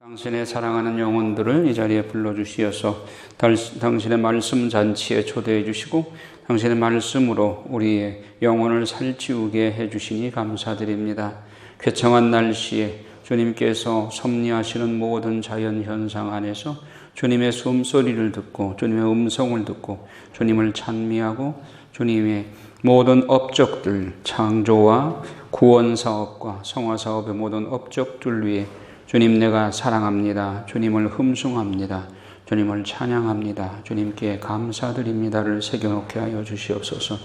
당신의 사랑하는 영혼들을 이 자리에 불러주시어서 당신의 말씀 잔치에 초대해 주시고 당신의 말씀으로 우리의 영혼을 살찌우게 해주시니 감사드립니다. 괴청한 날씨에 주님께서 섭리하시는 모든 자연현상 안에서 주님의 숨소리를 듣고 주님의 음성을 듣고 주님을 찬미하고 주님의 모든 업적들, 창조와 구원사업과 성화사업의 모든 업적들 위에 주님 내가 사랑합니다. 주님을 흠숭합니다. 주님을 찬양합니다. 주님께 감사드립니다를 새겨놓게 하여 주시옵소서.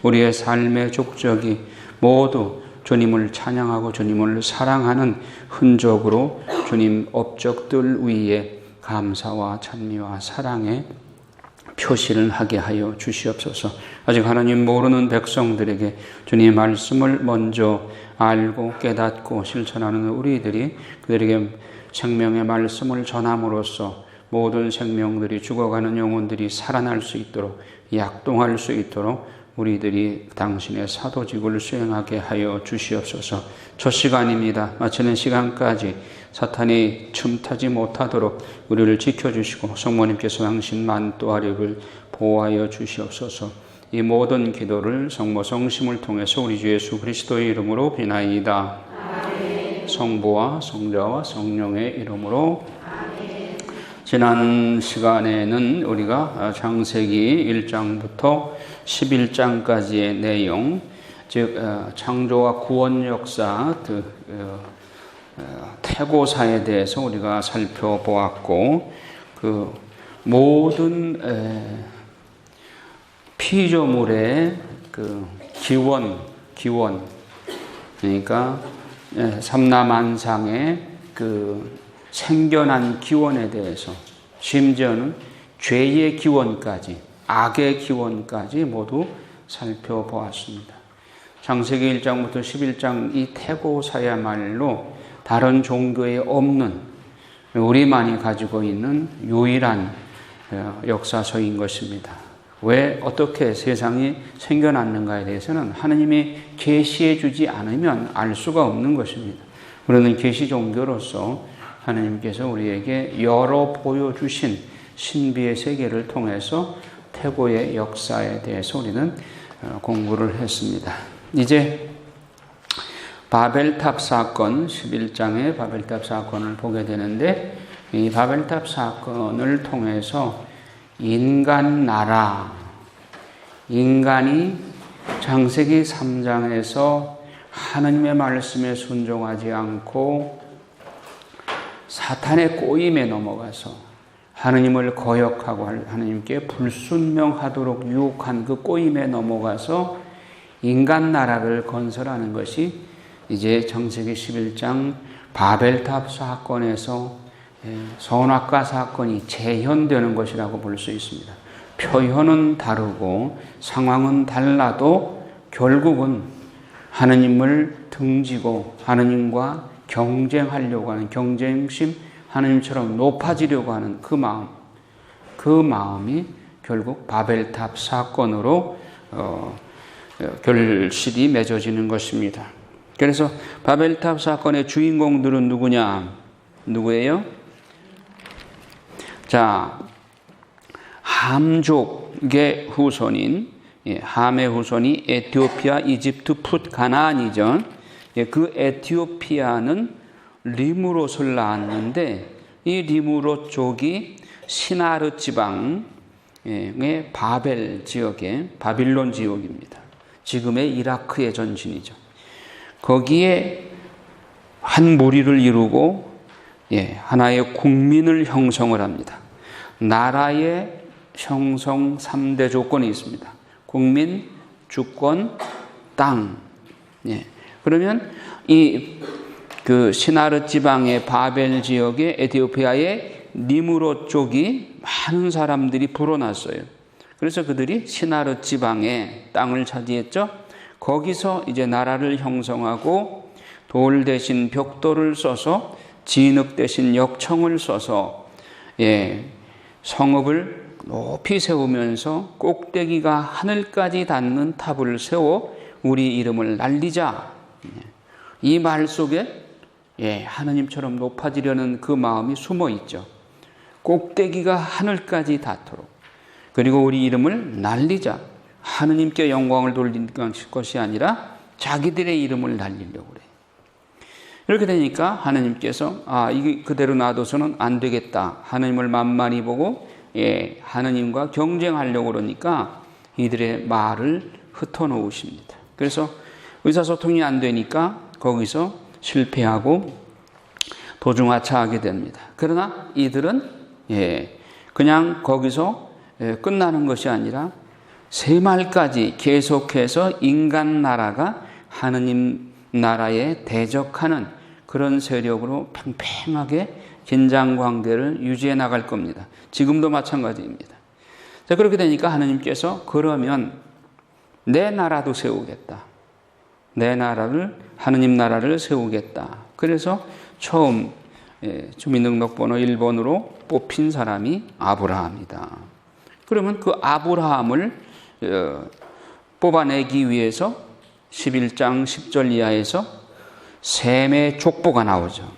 우리의 삶의 족적이 모두 주님을 찬양하고 주님을 사랑하는 흔적으로 주님 업적들 위에 감사와 찬미와 사랑의 표시를 하게 하여 주시옵소서. 아직 하나님 모르는 백성들에게 주님의 말씀을 먼저 알고 깨닫고 실천하는 우리들이 그들에게 생명의 말씀을 전함으로써 모든 생명들이 죽어가는 영혼들이 살아날 수 있도록 약동할 수 있도록 우리들이 당신의 사도직을 수행하게 하여 주시옵소서. 첫 시간입니다. 마치는 시간까지 사탄이 틈타지 못하도록 우리를 지켜주시고 성모님께서 당신 만또아력을 보호하여 주시옵소서. 이 모든 기도를 성모 성심을 통해서 우리 주 예수 그리스도의 이름으로 비나이다. 아멘. 성부와 성자와 성령의 이름으로. 아멘. 지난 시간에는 우리가 창세기 1장부터 11장까지의 내용, 즉 창조와 구원 역사, 태고사에 대해서 우리가 살펴보았고, 그 모든 피조물의 그 기원, 그러니까 삼라만상의 그 생겨난 기원에 대해서, 심지어는 죄의 기원까지, 악의 기원까지 모두 살펴보았습니다. 창세기 1장부터 11장 이 태고사야말로 다른 종교에 없는, 우리만이 가지고 있는 유일한 역사서인 것입니다. 왜 어떻게 세상이 생겨났는가에 대해서는 하나님이 계시해 주지 않으면 알 수가 없는 것입니다. 우리는 계시 종교로서 하나님께서 우리에게 열어 보여주신 신비의 세계를 통해서 태고의 역사에 대해서 우리는 공부를 했습니다. 이제 바벨탑 사건, 11장의 바벨탑 사건을 보게 되는데, 이 바벨탑 사건을 통해서 인간 나라, 인간이 창세기 3장에서 하나님의 말씀에 순종하지 않고 사탄의 꼬임에 넘어가서 하나님을 거역하고 하나님께 불순명하도록 유혹한 그 꼬임에 넘어가서 인간 나라를 건설하는 것이 이제 창세기 11장 바벨탑 사건에서 선악과 사건이 재현되는 것이라고 볼 수 있습니다. 표현은 다르고 상황은 달라도 결국은 하나님을 등지고 하나님과 경쟁하려고 하는 경쟁심, 하나님처럼 높아지려고 하는 그 마음이 결국 바벨탑 사건으로 결실이 맺어지는 것입니다. 그래서 바벨탑 사건의 주인공들은 누구예요? 자, 함족의 후손인, 함의 후손이 에티오피아, 이집트, 풋, 가나안이죠. 그 에티오피아는 리무롯을 낳았는데 이 리무롯 족이 시나르 지방의 바벨 지역의 바빌론 지역입니다. 지금의 이라크의 전신이죠. 거기에 한 무리를 이루고 하나의 국민을 형성을 합니다. 나라의 형성 3대 조건이 있습니다. 국민, 주권, 땅. 그러면 그 시나르 지방의 바벨 지역의 에티오피아의 니무롯 쪽이 많은 사람들이 불어났어요. 그래서 그들이 시나르 지방의 땅을 차지했죠. 거기서 이제 나라를 형성하고 돌 대신 벽돌을 써서 진흙 대신 역청을 써서 성읍을 높이 세우면서 꼭대기가 하늘까지 닿는 탑을 세워 우리 이름을 날리자. 이 말 속에 하느님처럼 높아지려는 그 마음이 숨어 있죠. 꼭대기가 하늘까지 닿도록. 그리고 우리 이름을 날리자. 하느님께 영광을 돌리는 것이 아니라 자기들의 이름을 날리려고 그래요. 이렇게 되니까 하느님께서 이게 그대로 놔둬서는 안 되겠다. 하느님을 만만히 보고 하느님과 경쟁하려고 그러니까 이들의 말을 흩어놓으십니다. 그래서 의사소통이 안 되니까 거기서 실패하고 도중하차하게 됩니다. 그러나 이들은 그냥 거기서 끝나는 것이 아니라 세말까지 계속해서 인간 나라가 하느님 나라에 대적하는 그런 세력으로 팽팽하게 긴장관계를 유지해 나갈 겁니다. 지금도 마찬가지입니다. 자, 그렇게 되니까 하느님께서 그러면 내 나라도 세우겠다. 내 나라를, 하느님 나라를 세우겠다. 그래서 처음 주민등록번호 1번으로 뽑힌 사람이 아브라함이다. 그러면 그 아브라함을 뽑아내기 위해서 11장 10절 이하에서 셈의 족보가 나오죠.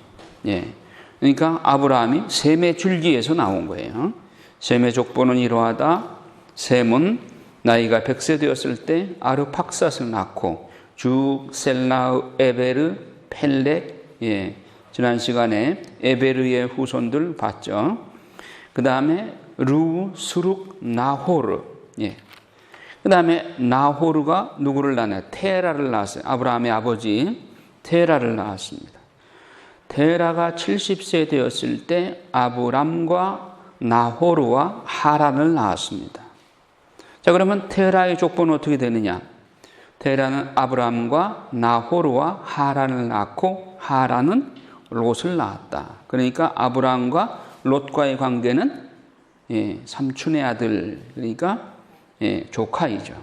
그러니까 아브라함이 셈의 줄기에서 나온 거예요. 셈의 족보는 이러하다. 셈은 나이가 100세 되었을 때 아르팍삿을 낳고 주, 셀라, 에베르, 펠렉, 지난 시간에 에베르의 후손들 봤죠. 그 다음에 루, 수룩, 나호르. 그 다음에 나호르가 누구를 낳나요? 테라를 낳았어요. 아브라함의 아버지 테라를 낳았습니다. 테라가 70세 되었을 때 아브람과 나호르와 하란을 낳았습니다. 자, 그러면 테라의 족보는 어떻게 되느냐? 테라는 아브람과 나호르와 하란을 낳고 하란은 롯을 낳았다. 그러니까 아브람과 롯과의 관계는 삼촌의 아들, 그러니까 조카이죠.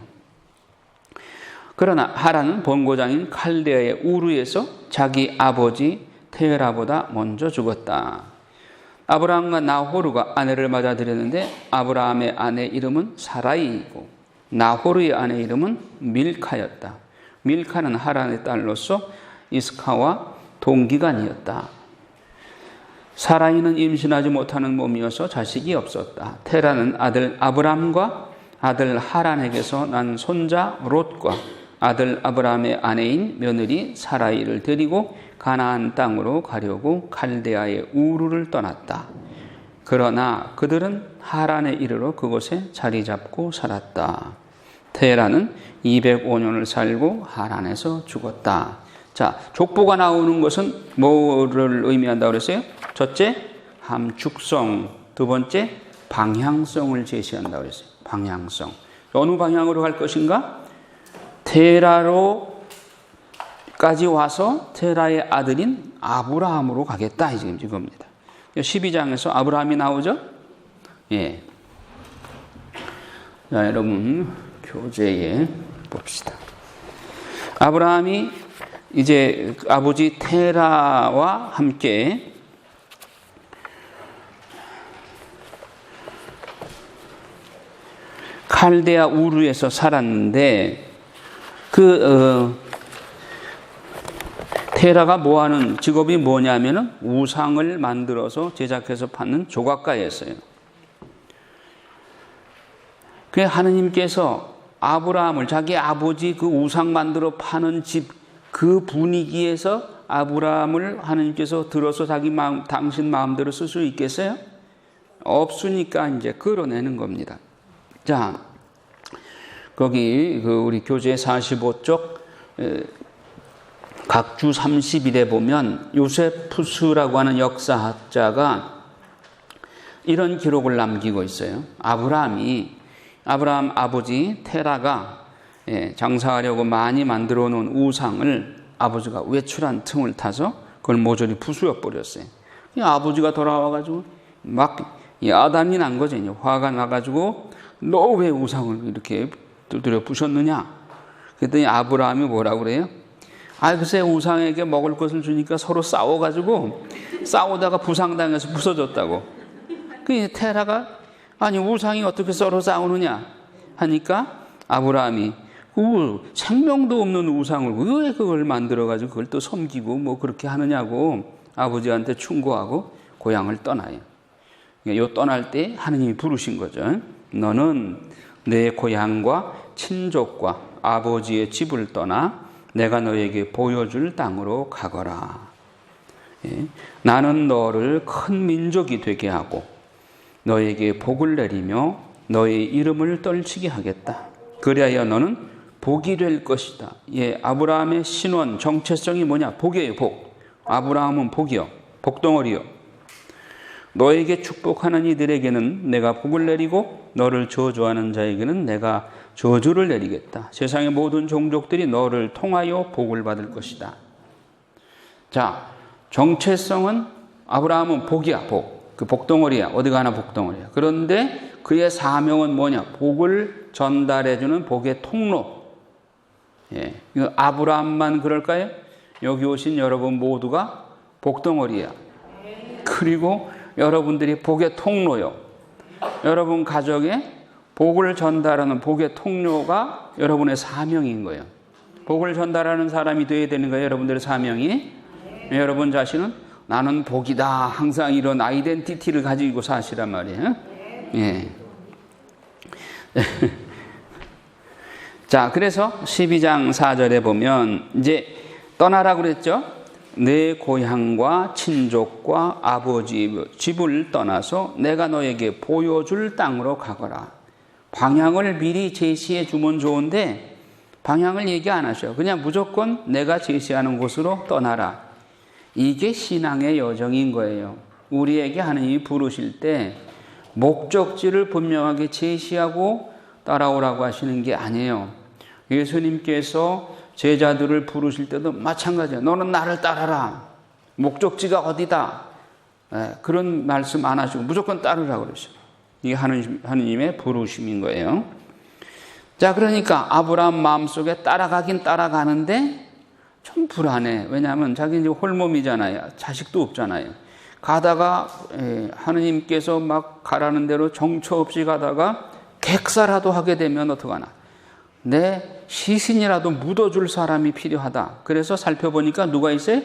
그러나 하란은 본고장인 칼데아의 우르에서 자기 아버지 테라보다 먼저 죽었다. 아브라함과 나호르가 아내를 맞아들였는데 아브라함의 아내 이름은 사라이이고 나호르의 아내 이름은 밀카였다. 밀카는 하란의 딸로서 이스카와 동기간이었다. 사라이는 임신하지 못하는 몸이어서 자식이 없었다. 테라는 아들 아브람과 아들 하란에게서 난 손자 롯과 아들 아브라함의 아내인 며느리 사라이를 데리고 가나안 땅으로 가려고 칼데아의 우르를 떠났다. 그러나 그들은 하란에 이르러 그곳에 자리 잡고 살았다. 테라는 205년을 살고 하란에서 죽었다. 자, 족보가 나오는 것은 뭐를 의미한다고 그랬어요? 첫째, 함축성. 두 번째, 방향성을 제시한다고 그랬어요. 방향성. 어느 방향으로 갈 것인가? 테라로까지 와서 테라의 아들인 아브라함으로 가겠다. 지금 이겁니다. 12장에서 아브라함이 나오죠? 자, 여러분 교재에 봅시다. 아브라함이 이제 아버지 테라와 함께 칼데아 우르에서 살았는데 테라가 뭐하는 직업이 뭐냐면은 우상을 만들어서 제작해서 파는 조각가였어요. 그 하느님께서 아브라함을 자기 아버지 그 우상 만들어 파는 집 그 분위기에서 아브라함을 하느님께서 들어서 당신 마음대로 쓸 수 있겠어요? 없으니까 이제 끌어내는 겁니다. 자, 거기 우리 교재 45쪽 각주 30일에 보면 요세푸스라고 하는 역사학자가 이런 기록을 남기고 있어요. 아브라함 아버지 테라가 장사하려고 많이 만들어 놓은 우상을 아버지가 외출한 틈을 타서 그걸 모조리 부수어 버렸어요. 아버지가 돌아와가지고 막 야단이 난 거죠. 화가 나가지고 너 왜 우상을 이렇게 두드려 부셨느냐? 그랬더니 아브라함이 뭐라고 그래요? 글쎄 우상에게 먹을 것을 주니까 서로 싸워가지고 싸우다가 부상당해서 부서졌다고. 그 테라가 아니 우상이 어떻게 서로 싸우느냐 하니까 아브라함이 생명도 없는 우상을 왜 그걸 만들어가지고 그걸 또 섬기고 뭐 그렇게 하느냐고. 아버지한테 충고하고 고향을 떠나요. 요 떠날 때 하느님이 부르신 거죠. 너는 내 고향과 친족과 아버지의 집을 떠나 내가 너에게 보여줄 땅으로 가거라. 나는 너를 큰 민족이 되게 하고 너에게 복을 내리며 너의 이름을 떨치게 하겠다. 그리하여 너는 복이 될 것이다. 아브라함의 신원 정체성이 뭐냐? 복이에요. 복. 아브라함은 복이요. 복덩어리요. 너에게 축복하는 이들에게는 내가 복을 내리고 너를 저주하는 자에게는 내가 저주를 내리겠다. 세상의 모든 종족들이 너를 통하여 복을 받을 것이다. 자, 정체성은 아브라함은 복이야. 복. 그 복덩어리야. 어디 가나 복덩어리야. 그런데 그의 사명은 뭐냐? 복을 전달해주는 복의 통로. 아브라함만 그럴까요? 여기 오신 여러분 모두가 복덩어리야. 그리고 여러분들이 복의 통로요. 여러분 가정에 복을 전달하는 복의 통로가 여러분의 사명인 거예요. 복을 전달하는 사람이 되어야 되는 거예요. 여러분들의 사명이. 여러분 자신은 나는 복이다. 항상 이런 아이덴티티를 가지고 사시란 말이에요. 자, 그래서 12장 4절에 보면 이제 떠나라고 그랬죠. 내 고향과 친족과 아버지 집을 떠나서 내가 너에게 보여줄 땅으로 가거라. 방향을 미리 제시해 주면 좋은데 방향을 얘기 안 하셔요. 그냥 무조건 내가 제시하는 곳으로 떠나라. 이게 신앙의 여정인 거예요. 우리에게 하느님이 부르실 때 목적지를 분명하게 제시하고 따라오라고 하시는 게 아니에요. 예수님께서 제자들을 부르실 때도 마찬가지예요. 너는 나를 따라라. 목적지가 어디다. 그런 말씀 안 하시고 무조건 따르라고 그러셔요. 이게 하느님의 부르심인 거예요. 자, 그러니까 아브라함 마음속에 따라가긴 따라가는데 좀 불안해. 왜냐하면 자기 이제 홀몸이잖아요. 자식도 없잖아요. 가다가 하느님께서 막 가라는 대로 정처 없이 가다가 객사라도 하게 되면 어떡하나. 내 시신이라도 묻어줄 사람이 필요하다. 그래서 살펴보니까 누가 있어요?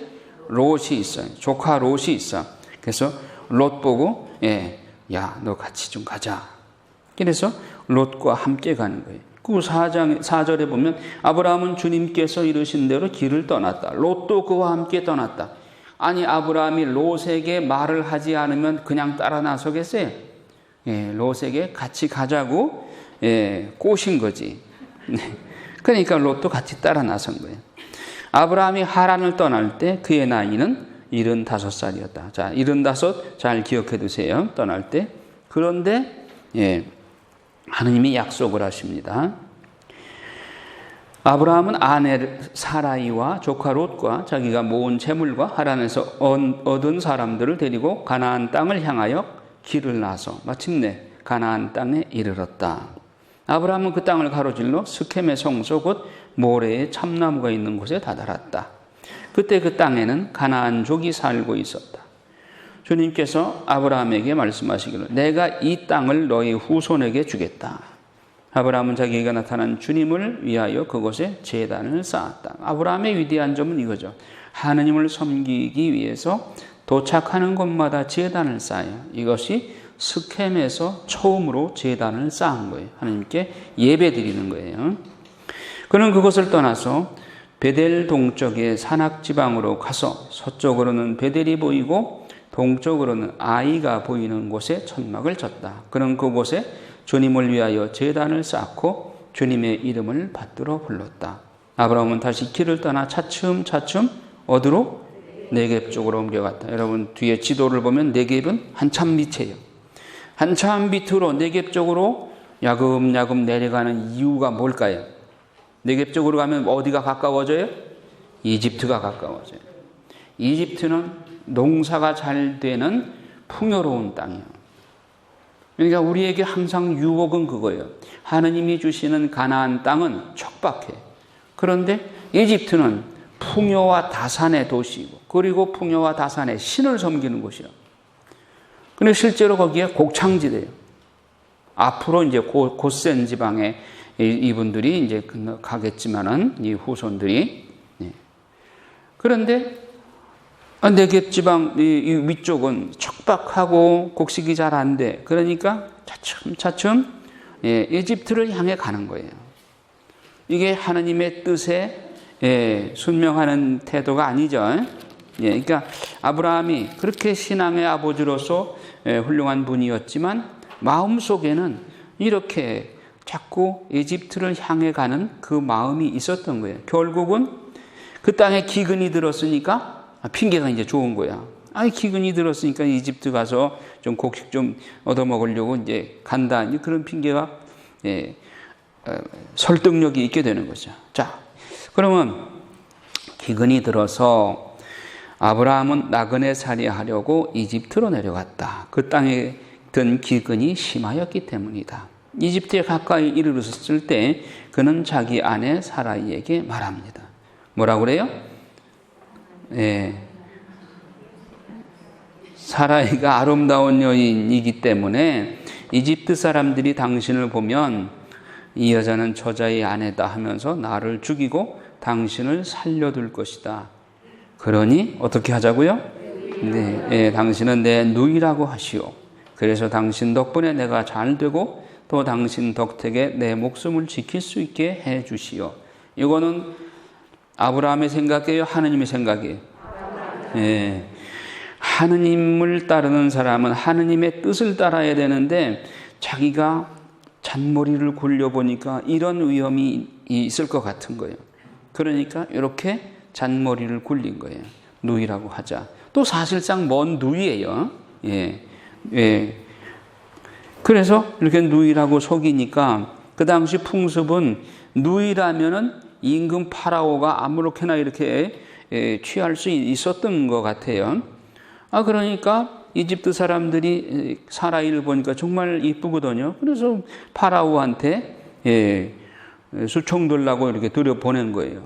롯이 있어요. 조카 롯이 있어. 그래서 롯 보고 야, 너 같이 좀 가자. 그래서 롯과 함께 가는 거예요. 그 4절에 보면 아브라함은 주님께서 이르신 대로 길을 떠났다. 롯도 그와 함께 떠났다. 아니, 아브라함이 롯에게 말을 하지 않으면 그냥 따라 나서겠어요? 롯에게 같이 가자고 꼬신 거지. 그러니까 롯도 같이 따라 나선 거예요. 아브라함이 하란을 떠날 때 그의 나이는 75살이었다. 자, 75 잘 기억해 두세요. 떠날 때. 그런데 하느님이 약속을 하십니다. 아브라함은 아내 사라이와 조카 롯과 자기가 모은 재물과 하란에서 얻은 사람들을 데리고 가나안 땅을 향하여 길을 나서 마침내 가나안 땅에 이르렀다. 아브라함은 그 땅을 가로질러 스켐의 성소 곧 모래의 참나무가 있는 곳에 다다랐다. 그때 그 땅에는 가나안족이 살고 있었다. 주님께서 아브라함에게 말씀하시기를 내가 이 땅을 너희 후손에게 주겠다. 아브라함은 자기가 나타난 주님을 위하여 그곳에 제단을 쌓았다. 아브라함의 위대한 점은 이거죠. 하느님을 섬기기 위해서 도착하는 곳마다 제단을 쌓아요. 이것이 스켐에서 처음으로 제단을 쌓은 거예요. 하나님께 예배 드리는 거예요. 그는 그곳을 떠나서 베델 동쪽의 산악지방으로 가서 서쪽으로는 베델이 보이고 동쪽으로는 아이가 보이는 곳에 천막을 쳤다. 그는 그곳에 주님을 위하여 제단을 쌓고 주님의 이름을 받들어 불렀다. 아브라함은 다시 길을 떠나 차츰차츰 어디로? 네겝 쪽으로 옮겨갔다. 여러분 뒤에 지도를 보면 네겝은 한참 밑이에요. 한참 밑으로 네겝 쪽으로 야금야금 내려가는 이유가 뭘까요? 네겝 쪽으로 가면 어디가 가까워져요? 이집트가 가까워져요. 이집트는 농사가 잘 되는 풍요로운 땅이에요. 그러니까 우리에게 항상 유혹은 그거예요. 하느님이 주시는 가나안 땅은 척박해. 그런데 이집트는 풍요와 다산의 도시이고 그리고 풍요와 다산의 신을 섬기는 곳이에요. 근데 실제로 거기에 곡창지대예요. 앞으로 이제 고센 지방에 이분들이 이제 가겠지만은 이 후손들이. 그런데 네겝 지방 이 위쪽은 척박하고 곡식이 잘 안 돼. 그러니까 차츰차츰 이집트를 향해 가는 거예요. 이게 하나님의 뜻에 순명하는 태도가 아니죠. 그러니까 아브라함이 그렇게 신앙의 아버지로서 훌륭한 분이었지만 마음속에는 이렇게 자꾸 이집트를 향해 가는 그 마음이 있었던 거예요. 결국은 그 땅에 기근이 들었으니까 핑계가 이제 좋은 거야. 기근이 들었으니까 이집트 가서 좀 곡식 좀 얻어먹으려고 이제 간다. 그런 핑계가 설득력이 있게 되는 거죠. 자, 그러면 기근이 들어서 아브라함은 나그네 살이하려고 이집트로 내려갔다. 그 땅에 든 기근이 심하였기 때문이다. 이집트에 가까이 이르렀을 때 그는 자기 아내 사라이에게 말합니다. 뭐라고 그래요? 사라이가 아름다운 여인이기 때문에 이집트 사람들이 당신을 보면 이 여자는 저자의 아내다 하면서 나를 죽이고 당신을 살려둘 것이다. 그러니 어떻게 하자고요? 당신은 내 누이라고 하시오. 그래서 당신 덕분에 내가 잘 되고 또 당신 덕택에 내 목숨을 지킬 수 있게 해 주시오. 이거는 아브라함의 생각이에요? 하느님의 생각이에요? 하느님을 따르는 사람은 하느님의 뜻을 따라야 되는데 자기가 잔머리를 굴려보니까 이런 위험이 있을 것 같은 거예요. 그러니까 이렇게 잔머리를 굴린 거예요. 누이라고 하자. 또 사실상 먼 누이예요. 그래서 이렇게 누이라고 속이니까 그 당시 풍습은 누이라면은 임금 파라오가 아무렇게나 이렇게 취할 수 있었던 것 같아요. 그러니까 이집트 사람들이 사라이를 보니까 정말 이쁘거든요. 그래서 파라오한테 수총들라고 이렇게 들여보낸 거예요.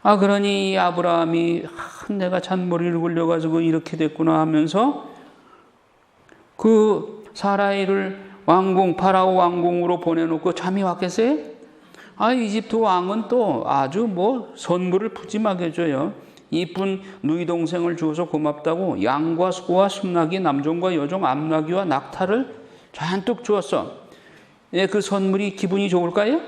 그러니 아브라함이 내가 잔머리를 굴려가지고 이렇게 됐구나 하면서 그 사라이를 왕궁, 파라오 왕궁으로 보내놓고 잠이 왔겠어요? 이집트 왕은 또 아주 선물을 푸짐하게 줘요. 이쁜 누이 동생을 주어서 고맙다고 양과 소와 순나기, 남종과 여종, 암나귀와 낙타를 잔뜩 주었어. 그 선물이 기분이 좋을까요?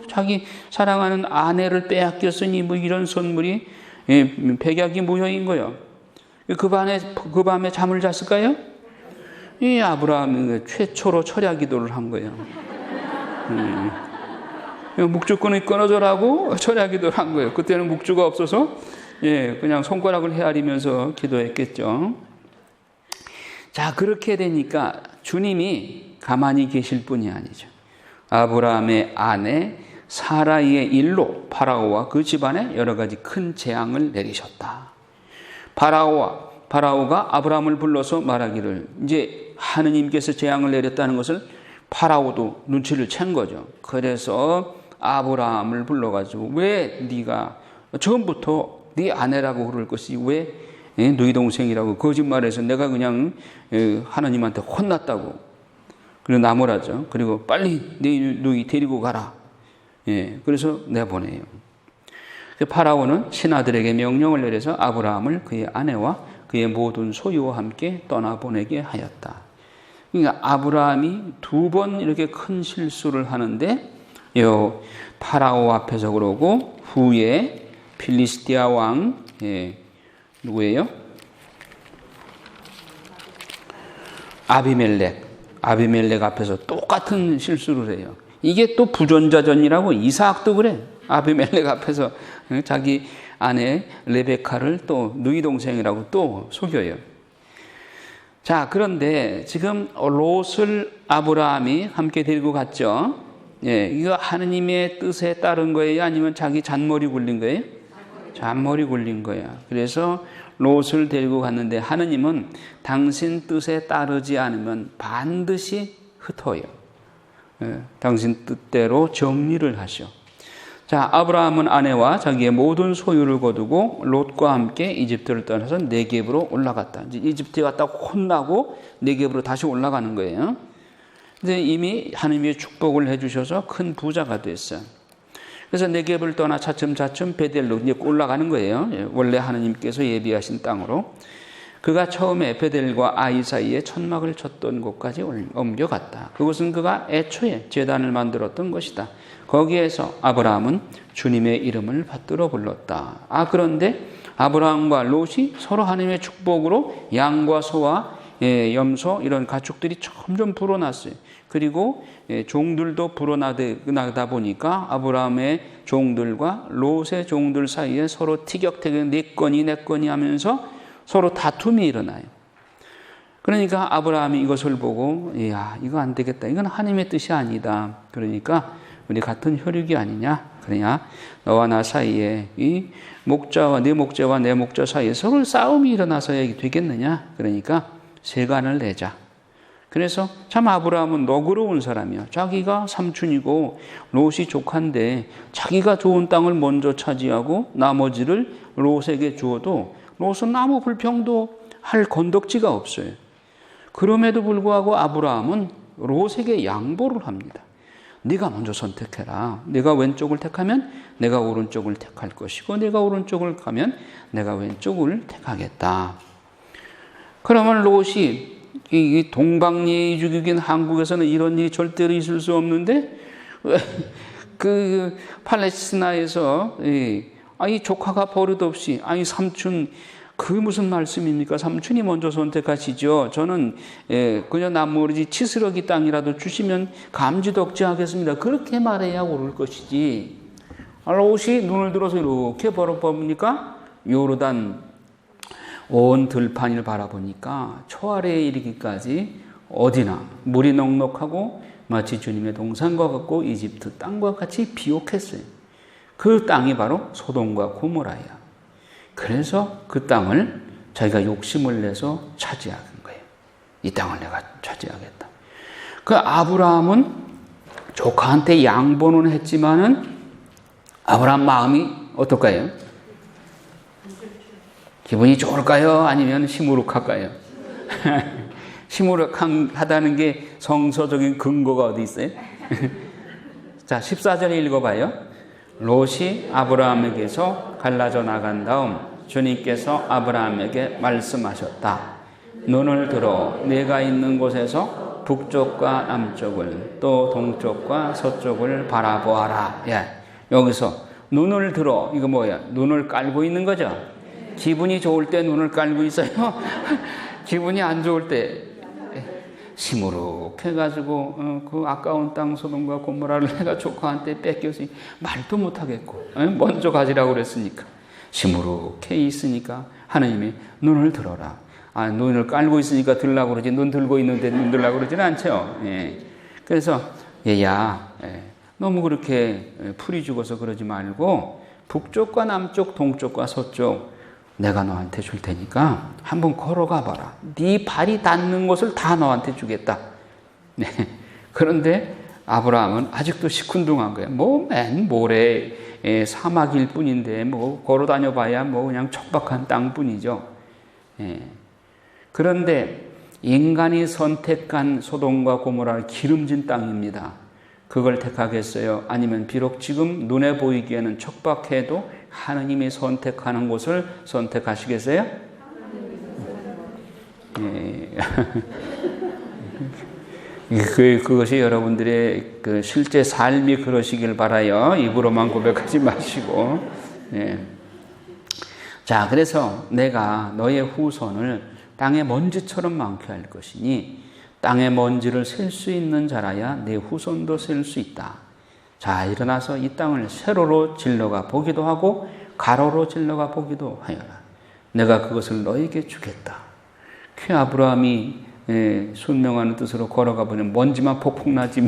자기 사랑하는 아내를 빼앗겼으니 이런 선물이 백약이 무효인 거예요. 그 밤에 잠을 잤을까요? 아브라함이 최초로 철야 기도를 한 거예요. 묵주꾼이 끊어져라고 철야 기도를 한 거예요. 그때는 묵주가 없어서 그냥 손가락을 헤아리면서 기도했겠죠. 자, 그렇게 되니까 주님이 가만히 계실 분이 아니죠. 아브라함의 아내 사라이의 일로 파라오와 그 집안에 여러 가지 큰 재앙을 내리셨다. 파라오가 아브라함을 불러서 말하기를, 이제 하느님께서 재앙을 내렸다는 것을 파라오도 눈치를 챈 거죠. 그래서 아브라함을 불러가지고 왜 네가 처음부터 네 아내라고 그럴 것이 왜 누이 동생이라고 거짓말해서 내가 그냥 하나님한테 혼났다고. 그리고 나무라죠. 그리고 빨리 네 누이 데리고 가라. 그래서 내보내요. 파라오는 신하들에게 명령을 내려서 아브라함을 그의 아내와 그의 모든 소유와 함께 떠나보내게 하였다. 그러니까 아브라함이 2번 이렇게 큰 실수를 하는데 파라오 앞에서 그러고 후에 필리스티아 왕 누구예요? 아비멜렉 앞에서 똑같은 실수를 해요. 이게 또 부존자전이라고 이삭도 그래. 아비멜렉 앞에서 자기 아내 레베카를 또 누이 동생이라고 또 속여요. 자, 그런데 지금 롯을 아브라함이 함께 데리고 갔죠. 이거 하느님의 뜻에 따른 거예요? 아니면 자기 잔머리 굴린 거예요? 잔머리 굴린 거야. 그래서 롯을 데리고 갔는데 하느님은 당신 뜻에 따르지 않으면 반드시 흩어요. 당신 뜻대로 정리를 하셔. 자, 아브라함은 아내와 자기의 모든 소유를 거두고 롯과 함께 이집트를 떠나서 네겝으로 올라갔다. 이제 이집트에 갔다 혼나고 네겝으로 다시 올라가는 거예요. 근데 이미 하느님이 축복을 해주셔서 큰 부자가 됐어요. 그래서 네겝을 떠나 차츰차츰 베델로 이제 올라가는 거예요. 원래 하느님께서 예비하신 땅으로. 그가 처음에 베델과 아이 사이에 천막을 쳤던 곳까지 옮겨갔다. 그곳은 그가 애초에 제단을 만들었던 것이다. 거기에서 아브라함은 주님의 이름을 받들어 불렀다. 그런데 아브라함과 롯이 서로 하나님의 축복으로 양과 소와 염소 이런 가축들이 점점 불어났어요. 그리고 종들도 불어나다 보니까 아브라함의 종들과 롯의 종들 사이에 서로 티격태격 내 거니 하면서 서로 다툼이 일어나요. 그러니까 아브라함이 이것을 보고 이야 이거 안 되겠다. 이건 하나님의 뜻이 아니다. 그러니까 우리 같은 혈육이 아니냐. 그러냐 너와 나 사이에 이 목자와 내 목자와 내 목자 사이에 서로 싸움이 일어나서야 되겠느냐. 그러니까 세간을 내자. 그래서 참 아브라함은 너그러운 사람이야. 자기가 삼촌이고 롯이 조카인데 자기가 좋은 땅을 먼저 차지하고 나머지를 롯에게 주어도 롯은 아무 불평도 할 건덕지가 없어요. 그럼에도 불구하고 아브라함은 롯에게 양보를 합니다. 네가 먼저 선택해라. 내가 왼쪽을 택하면 내가 오른쪽을 택할 것이고 내가 오른쪽을 가면 내가 왼쪽을 택하겠다. 그러면 롯이 이 동방예의주의인 한국에서는 이런 일이 절대로 있을 수 없는데 그 팔레스티나에서 이 조카가 버릇없이 삼촌 그게 무슨 말씀입니까? 삼촌이 먼저 선택하시죠. 저는 그냥 나머지 치스러기 땅이라도 주시면 감지덕지하겠습니다. 그렇게 말해야 옳을 것이지. 롯이 눈을 들어서 이렇게 보니까 요르단 온 들판을 바라보니까 초아래에 이르기까지 어디나 물이 넉넉하고 마치 주님의 동산과 같고 이집트 땅과 같이 비옥했어요. 그 땅이 바로 소돔과 고모라야. 그래서 그 땅을 자기가 욕심을 내서 차지하는 거예요. 이 땅을 내가 차지하겠다. 그 아브라함은 조카한테 양보는 했지만은 아브라함 마음이 어떨까요? 기분이 좋을까요? 아니면 시무룩할까요? 시무룩하다는 게 성서적인 근거가 어디 있어요? 자, 14절 읽어봐요. 롯이 아브라함에게서 갈라져 나간 다음 주님께서 아브라함에게 말씀하셨다. 눈을 들어 내가 있는 곳에서 북쪽과 남쪽을 또 동쪽과 서쪽을 바라보아라. 여기서 눈을 들어 이거 뭐야? 눈을 깔고 있는 거죠? 기분이 좋을 때 눈을 깔고 있어요. 기분이 안 좋을 때 시무룩해가지고 그 아까운 땅 소돔과 고모라를 내가 조카한테 뺏겨서 말도 못하겠고 먼저 가지라고 그랬으니까 시무룩해 있으니까 하나님이 눈을 들어라. 눈을 깔고 있으니까 들라고 그러지 눈 들고 있는데 눈 들라고 그러지는 않죠. 그래서 얘야 너무 그렇게 풀이 죽어서 그러지 말고 북쪽과 남쪽 동쪽과 서쪽 내가 너한테 줄 테니까 한번 걸어가 봐라. 네 발이 닿는 곳을 다 너한테 주겠다. 그런데 아브라함은 아직도 시큰둥한 거예요. 맨 모래 사막일 뿐인데 걸어 다녀 봐야 그냥 척박한 땅뿐이죠. 그런데 인간이 선택한 소돔과 고모라 기름진 땅입니다. 그걸 택하겠어요? 아니면 비록 지금 눈에 보이기에는 척박해도 하느님이 선택하는 곳을 선택하시겠어요? 그것이 여러분들의 그 실제 삶이 그러시길 바라요. 입으로만 고백하지 마시고. 자, 그래서 내가 너의 후손을 땅의 먼지처럼 많게 할 것이니 땅의 먼지를 셀 수 있는 자라야 내 후손도 셀 수 있다. 자, 일어나서 이 땅을 세로로 질러가 보기도 하고 가로로 질러가 보기도 하여라. 내가 그것을 너에게 주겠다. 그 아브라함이 순명하는 뜻으로 걸어가 보면 먼지만 폭폭 나지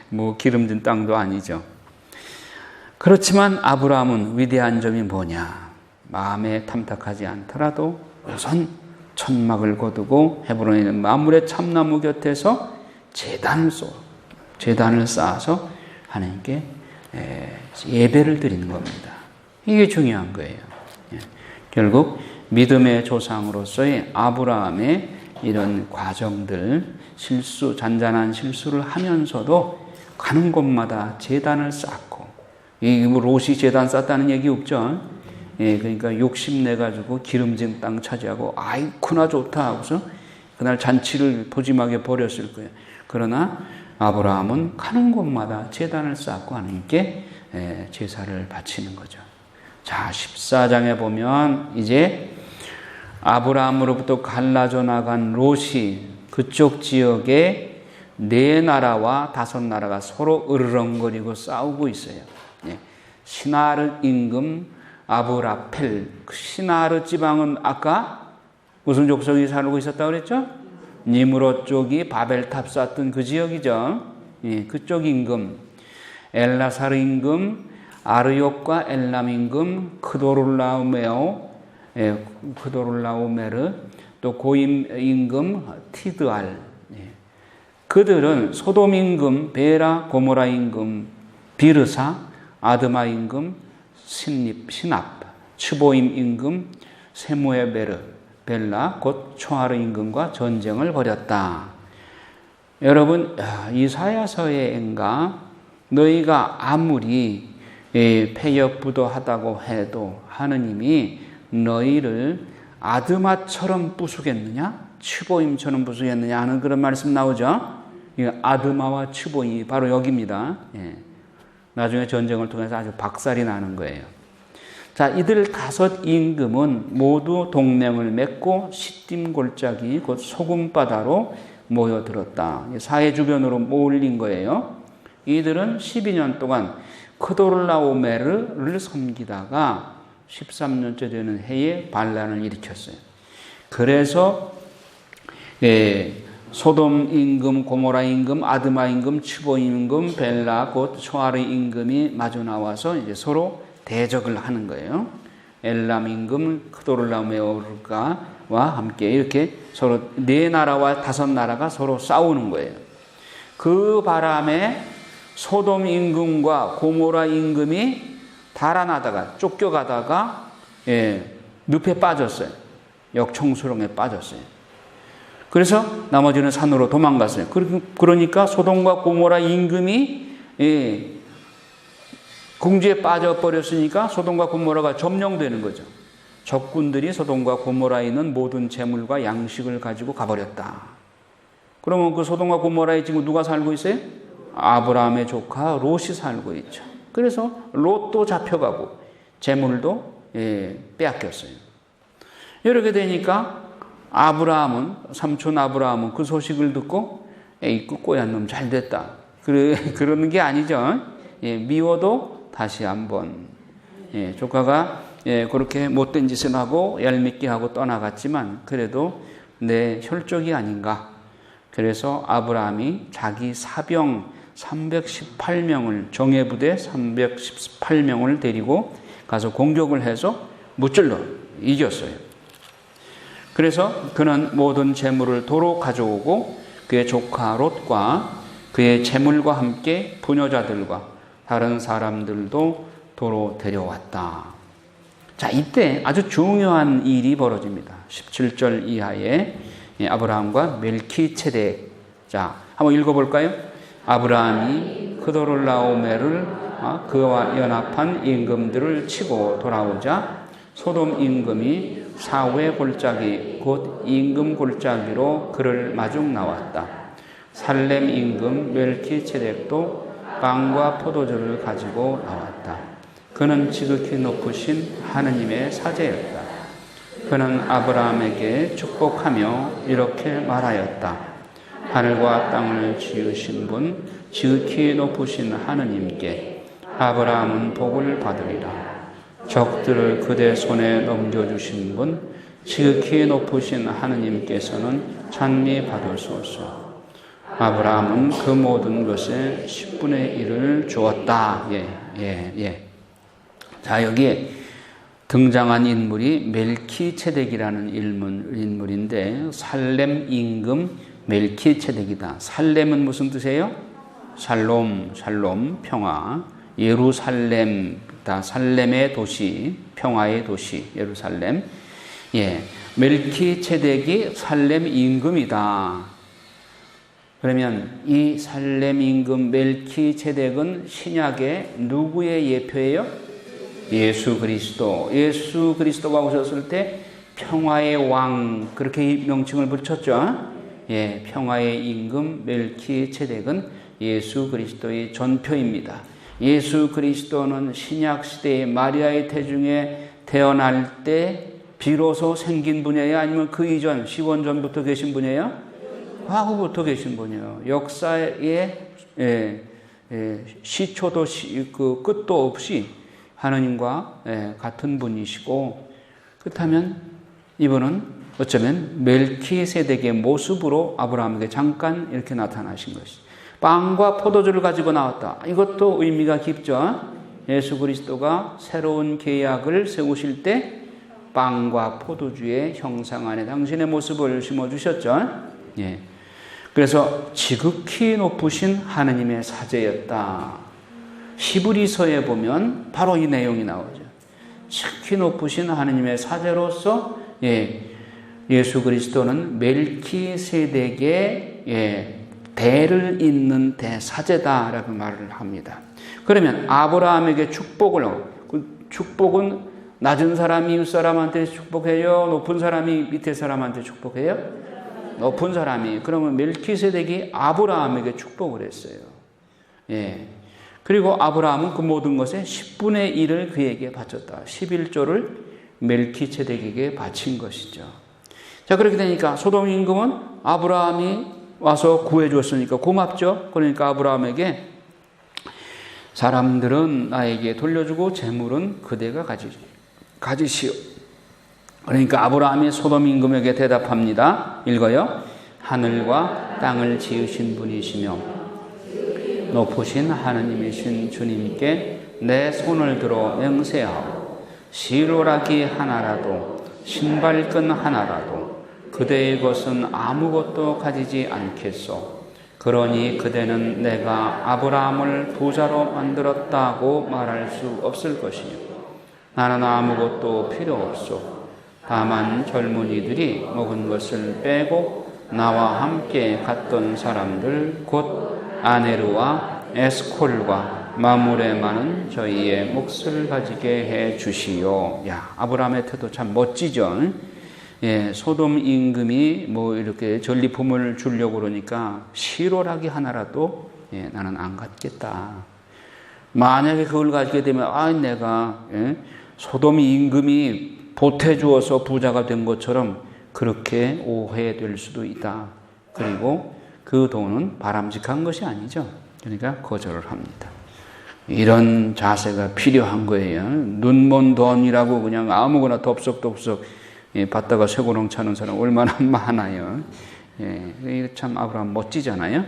뭐 기름진 땅도 아니죠. 그렇지만 아브라함은 위대한 점이 뭐냐? 마음에 탐탁하지 않더라도 우선 천막을 거두고 헤브론에 있는 마므레 참나무 곁에서 제단을 쌓아서 하나님께 예배를 드리는 겁니다. 이게 중요한 거예요. 결국 믿음의 조상으로서의 아브라함의 이런 과정들, 잔잔한 실수를 하면서도 가는 곳마다 제단을 쌓고 뭐 롯이 제단 쌓았다는 얘기 없죠. 예, 그러니까 욕심내가지고 기름진 땅 차지하고, 아이쿠나 좋다 하고서 그날 잔치를 푸짐하게 벌였을 거예요. 그러나 아브라함은 가는 곳마다 제단을 쌓고 하나님께 제사를 바치는 거죠. 자, 14장에 보면 이제 아브라함으로부터 갈라져 나간 롯이 그쪽 지역에 4나라와 5나라가 서로 으르렁거리고 싸우고 있어요. 시나르 임금 아브라펠, 시나르 지방은 아까 무슨 족속이 살고 있었다고 그랬죠? 니므롯 쪽이 바벨탑 쌓던 그 지역이죠. 그쪽 임금, 엘라사르 임금, 아르욕과 엘람 임금, 크도롤라오메르, 또 고임 임금 티드알. 그들은 소돔 임금, 베라, 고모라 임금, 비르사, 아드마 임금, 시납, 츠보임 임금, 세무에베르, 벨라, 곧 초하르 임금과 전쟁을 벌였다. 여러분, 이사야서에인가 너희가 아무리 패역부도하다고 해도 하느님이 너희를 아드마처럼 부수겠느냐? 츠보임처럼 부수겠느냐 하는 그런 말씀 나오죠. 아드마와 츠보임이 바로 여기입니다. 나중에 전쟁을 통해서 아주 박살이 나는 거예요. 자, 이들 5 임금은 모두 동맹을 맺고 시딤 골짜기 곧 소금바다로 모여들었다. 사해 주변으로 몰린 거예요. 이들은 12년 동안 크도르라오메르를 섬기다가 13년째 되는 해에 반란을 일으켰어요. 그래서 소돔 임금, 고모라 임금, 아드마 임금, 츠보 임금, 벨라 곧 초아르 임금이 마주 나와서 이제 서로 대적을 하는 거예요. 엘람 임금, 크도르라오메르와 함께 이렇게 서로 4나라와 5나라가 서로 싸우는 거예요. 그 바람에 소돔 임금과 고모라 임금이 달아나다가 쫓겨가다가 늪에 빠졌어요. 역청수렁에 빠졌어요. 그래서 나머지는 산으로 도망갔어요. 그러니까 소돔과 고모라 임금이 궁지에 빠져버렸으니까 소돔과 고모라가 점령되는 거죠. 적군들이 소돔과 고모라에 있는 모든 재물과 양식을 가지고 가버렸다. 그러면 그 소돔과 고모라에 지금 누가 살고 있어요? 아브라함의 조카 롯이 살고 있죠. 그래서 롯도 잡혀가고 재물도 빼앗겼어요. 이렇게 되니까 삼촌 아브라함은 그 소식을 듣고 에이, 그 꼬얀 놈 잘 됐다. 그러는 게 아니죠. 미워도 다시 한번. 조카가 그렇게 못된 짓을 하고 얄밉게 하고 떠나갔지만 그래도 내 혈족이 아닌가. 그래서 아브라함이 자기 사병 318명을 정예부대 318명을 데리고 가서 공격을 해서 무찔러 이겼어요. 그래서 그는 모든 재물을 도로 가져오고 그의 조카 롯과 그의 재물과 함께 부녀자들과 다른 사람들도 도로 데려왔다. 자, 이때 아주 중요한 일이 벌어집니다. 17절 이하에 아브라함과 멜키체덱. 자, 한번 읽어볼까요? 아브라함이 크도르라오메를 그와 연합한 임금들을 치고 돌아오자 소돔 임금이 사회 골짜기 곧 임금 골짜기로 그를 마중 나왔다. 살렘 임금 멜키체덱도 빵과 포도주를 가지고 나왔다. 그는 지극히 높으신 하느님의 사제였다. 그는 아브라함에게 축복하며 이렇게 말하였다. 하늘과 땅을 지으신 분, 지극히 높으신 하느님께 아브라함은 복을 받으리라. 적들을 그대 손에 넘겨주신 분, 지극히 높으신 하느님께서는 찬미 받으소서. 아브라함은 그 모든 것에 10분의 1을 주었다. 자, 여기에 등장한 인물이 멜키체덱이라는 인물인데 살렘 임금 멜키체덱이다. 살렘은 무슨 뜻이에요? 샬롬, 평화. 예루살렘이다. 살렘의 도시, 평화의 도시, 예루살렘. 멜키체덱이 살렘 임금이다. 그러면 이 살렘 임금 멜키제덱은 신약의 누구의 예표예요? 예수 그리스도. 예수 그리스도가 오셨을 때 평화의 왕, 그렇게 명칭을 붙였죠. 예, 평화의 임금 멜키제덱은 예수 그리스도의 전표입니다. 예수 그리스도는 신약 시대의 마리아의 태중에 태어날 때 비로소 생긴 분이에요? 아니면 그 이전 시원 전부터 계신 분이에요? 과거부터 계신 분이에요. 역사의 시초도 그 끝도 없이 하느님과 같은 분이시고, 그렇다면 이분은 어쩌면 멜키세덱의 모습으로 아브라함에게 잠깐 이렇게 나타나신 것이죠. 빵과 포도주를 가지고 나왔다. 이것도 의미가 깊죠. 예수 그리스도가 새로운 계약을 세우실 때 빵과 포도주의 형상 안에 당신의 모습을 심어주셨죠. 예. 그래서 지극히 높으신 하느님의 사제였다. 히브리서에 보면 바로 이 내용이 나오죠. 지극히 높으신 하느님의 사제로서 예수 그리스도는 멜키세덱의 대를 잇는 대사제다라고 말을 합니다. 그러면 아브라함에게 축복은 낮은 사람이 윗사람한테 축복해요? 높은 사람이 밑에 사람한테 축복해요? 높은 사람이. 그러면 멜키세덱이 아브라함에게 축복을 했어요. 예. 그리고 아브라함은 그 모든 것의 10분의 1을 그에게 바쳤다. 11조를 멜키세덱에게 바친 것이죠. 자, 그렇게 되니까 소돔 임금은 아브라함이 와서 구해줬으니까 고맙죠. 그러니까 아브라함에게 사람들은 나에게 돌려주고 재물은 그대가 가지시오. 그러니까 아브라함이 소돔 임금에게 대답합니다. 읽어요. 하늘과 땅을 지으신 분이시며 높으신 하느님이신 주님께 내 손을 들어 맹세하오. 시로라기 하나라도 신발끈 하나라도 그대의 것은 아무것도 가지지 않겠소. 그러니 그대는 내가 아브라함을 부자로 만들었다고 말할 수 없을 것이요. 나는 아무것도 필요 없소. 다만 젊은이들이 먹은 것을 빼고 나와 함께 갔던 사람들 곧 아네르와 에스콜과 마물에 많은 저희의 몫을 가지게 해 주시오. 야, 아브라함의 태도 참 멋지죠. 예, 소돔 임금이 뭐 이렇게 전리품을 주려고 그러니까 시로라기 하나라도 나는 안 갖겠다. 만약에 그걸 가지게 되면 내가 소돔 임금이 보태 주어서 부자가 된 것처럼 그렇게 오해될 수도 있다. 그리고 그 돈은 바람직한 것이 아니죠. 그러니까 거절을 합니다. 이런 자세가 필요한 거예요. 눈먼 돈이라고 그냥 아무거나 덥석덥석 받다가 쇠고랑 차는 사람 얼마나 많아요. 참 아브라함 멋지잖아요.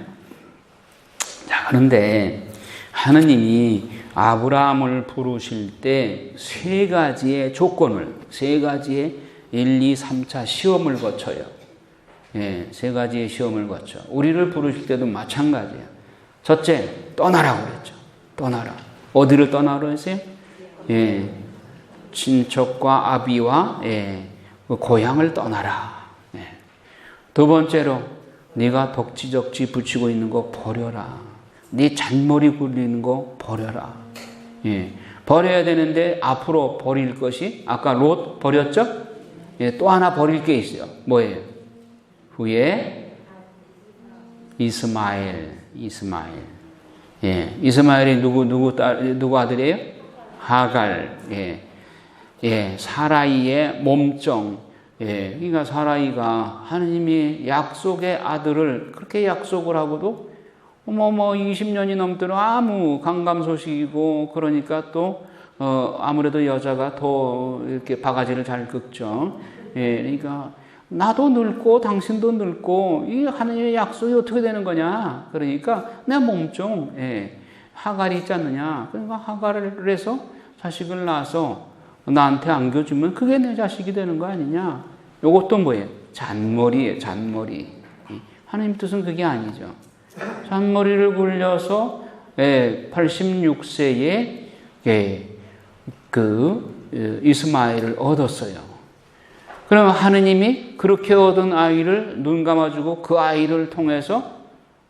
자, 그런데 하느님이 아브라함을 부르실 때 세 가지의 조건을, 세 가지의 1, 2, 3차 시험을 거쳐요. 세 가지의 시험을 거쳐. 우리를 부르실 때도 마찬가지예요. 첫째, 떠나라고 그랬죠. 떠나라. 어디를 떠나라고 했어요? 친척과 아비와 고향을 떠나라. 두 번째로, 네가 덕지덕지 붙이고 있는 거 버려라. 네 잔머리 굴리는 거 버려라. 버려야 되는데 앞으로 버릴 것이, 아까 롯 버렸죠? 또 하나 버릴 게 있어요. 뭐예요? 후에 이스마엘. 이스마엘이 누구 아들이에요? 하갈. 사라이의 몸종. 그러니까 사라이가 하느님이 약속의 아들을 그렇게 약속을 하고도 20년이 넘도록 아무 강감 소식이고, 그러니까 또 아무래도 여자가 더 이렇게 바가지를 잘 긁죠. 그러니까 나도 늙고 당신도 늙고 이 하느님의 약속이 어떻게 되는 거냐. 그러니까 내 몸종 하갈이 있지 않느냐. 그러니까 하갈을 해서 자식을 낳아서 나한테 안겨주면 그게 내 자식이 되는 거 아니냐. 이것도 뭐예요? 잔머리예요. 잔머리. 하느님 뜻은 그게 아니죠. 잔머리를 굴려서 86세에 그 이스마엘을 얻었어요. 그러면 하느님이 그렇게 얻은 아이를 눈 감아주고 그 아이를 통해서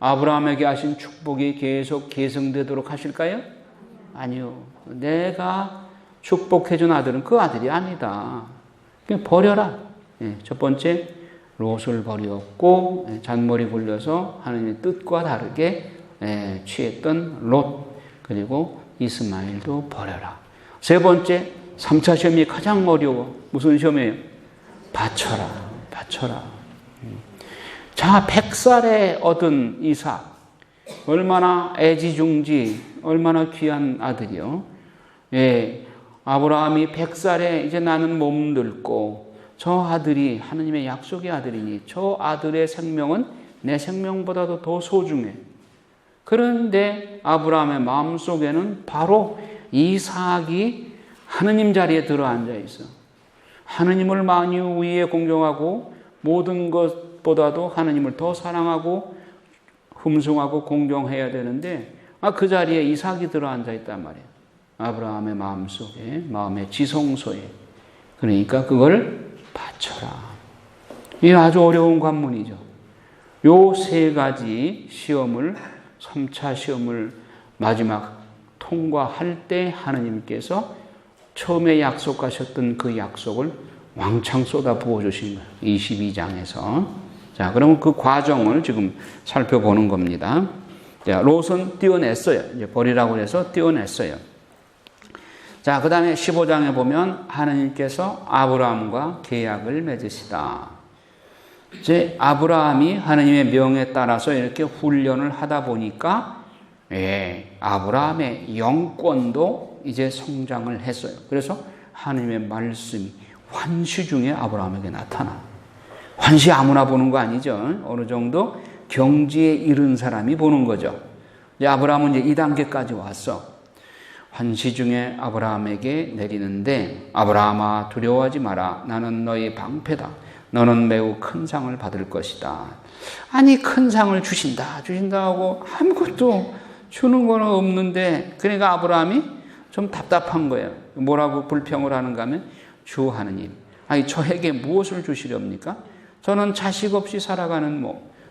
아브라함에게 하신 축복이 계속 계승되도록 하실까요? 아니요. 내가 축복해준 아들은 그 아들이 아니다. 그냥 버려라. 첫 번째, 롯을 버렸고 잔머리 굴려서 하나님의 뜻과 다르게 취했던 롯, 그리고 이스마엘도 버려라. 세 번째, 3차 시험이 가장 어려워. 무슨 시험이에요? 바쳐라. 자, 100살에 얻은 이삭, 얼마나 애지중지, 얼마나 귀한 아들이요. 아브라함이 100살에 이제 나는 몸늙고 저 아들이 하나님의 약속의 아들이니 저 아들의 생명은 내 생명보다도 더 소중해. 그런데 아브라함의 마음속에는 바로 이삭이 하느님 자리에 들어앉아 있어. 하느님을 만유 위에 공경하고 모든 것보다도 하느님을 더 사랑하고 흠숭하고 공경해야 되는데 그 자리에 이삭이 들어앉아 있단 말이에요. 아브라함의 마음속에, 마음의 지성소에. 그러니까 그걸 바쳐라. 이게 아주 어려운 관문이죠. 요 세 가지 시험을, 3차 시험을 마지막 통과할 때 하느님께서 처음에 약속하셨던 그 약속을 왕창 쏟아 부어주신 거예요. 22장에서. 자, 그러면 그 과정을 지금 살펴보는 겁니다. 자, 롯은 띄어냈어요. 이제 버리라고 해서 띄어냈어요. 자, 그 다음에 15장에 보면 하느님께서 아브라함과 계약을 맺으시다. 이제 아브라함이 하느님의 명에 따라서 이렇게 훈련을 하다 보니까 아브라함의 영권도 이제 성장을 했어요. 그래서 하느님의 말씀이 환시 중에 아브라함에게 나타나. 환시 아무나 보는 거 아니죠. 어느 정도 경지에 이른 사람이 보는 거죠. 이제 아브라함은 이제 2단계까지 왔어. 환시 중에 아브라함에게 내리는데 아브라함아 두려워하지 마라. 나는 너의 방패다. 너는 매우 큰 상을 받을 것이다. 아니 큰 상을 주신다 하고 아무것도 주는 건 없는데 그러니까 아브라함이 좀 답답한 거예요. 뭐라고 불평을 하는가 하면 주 하느님, 아니 저에게 무엇을 주시렵니까? 저는 자식 없이 살아가는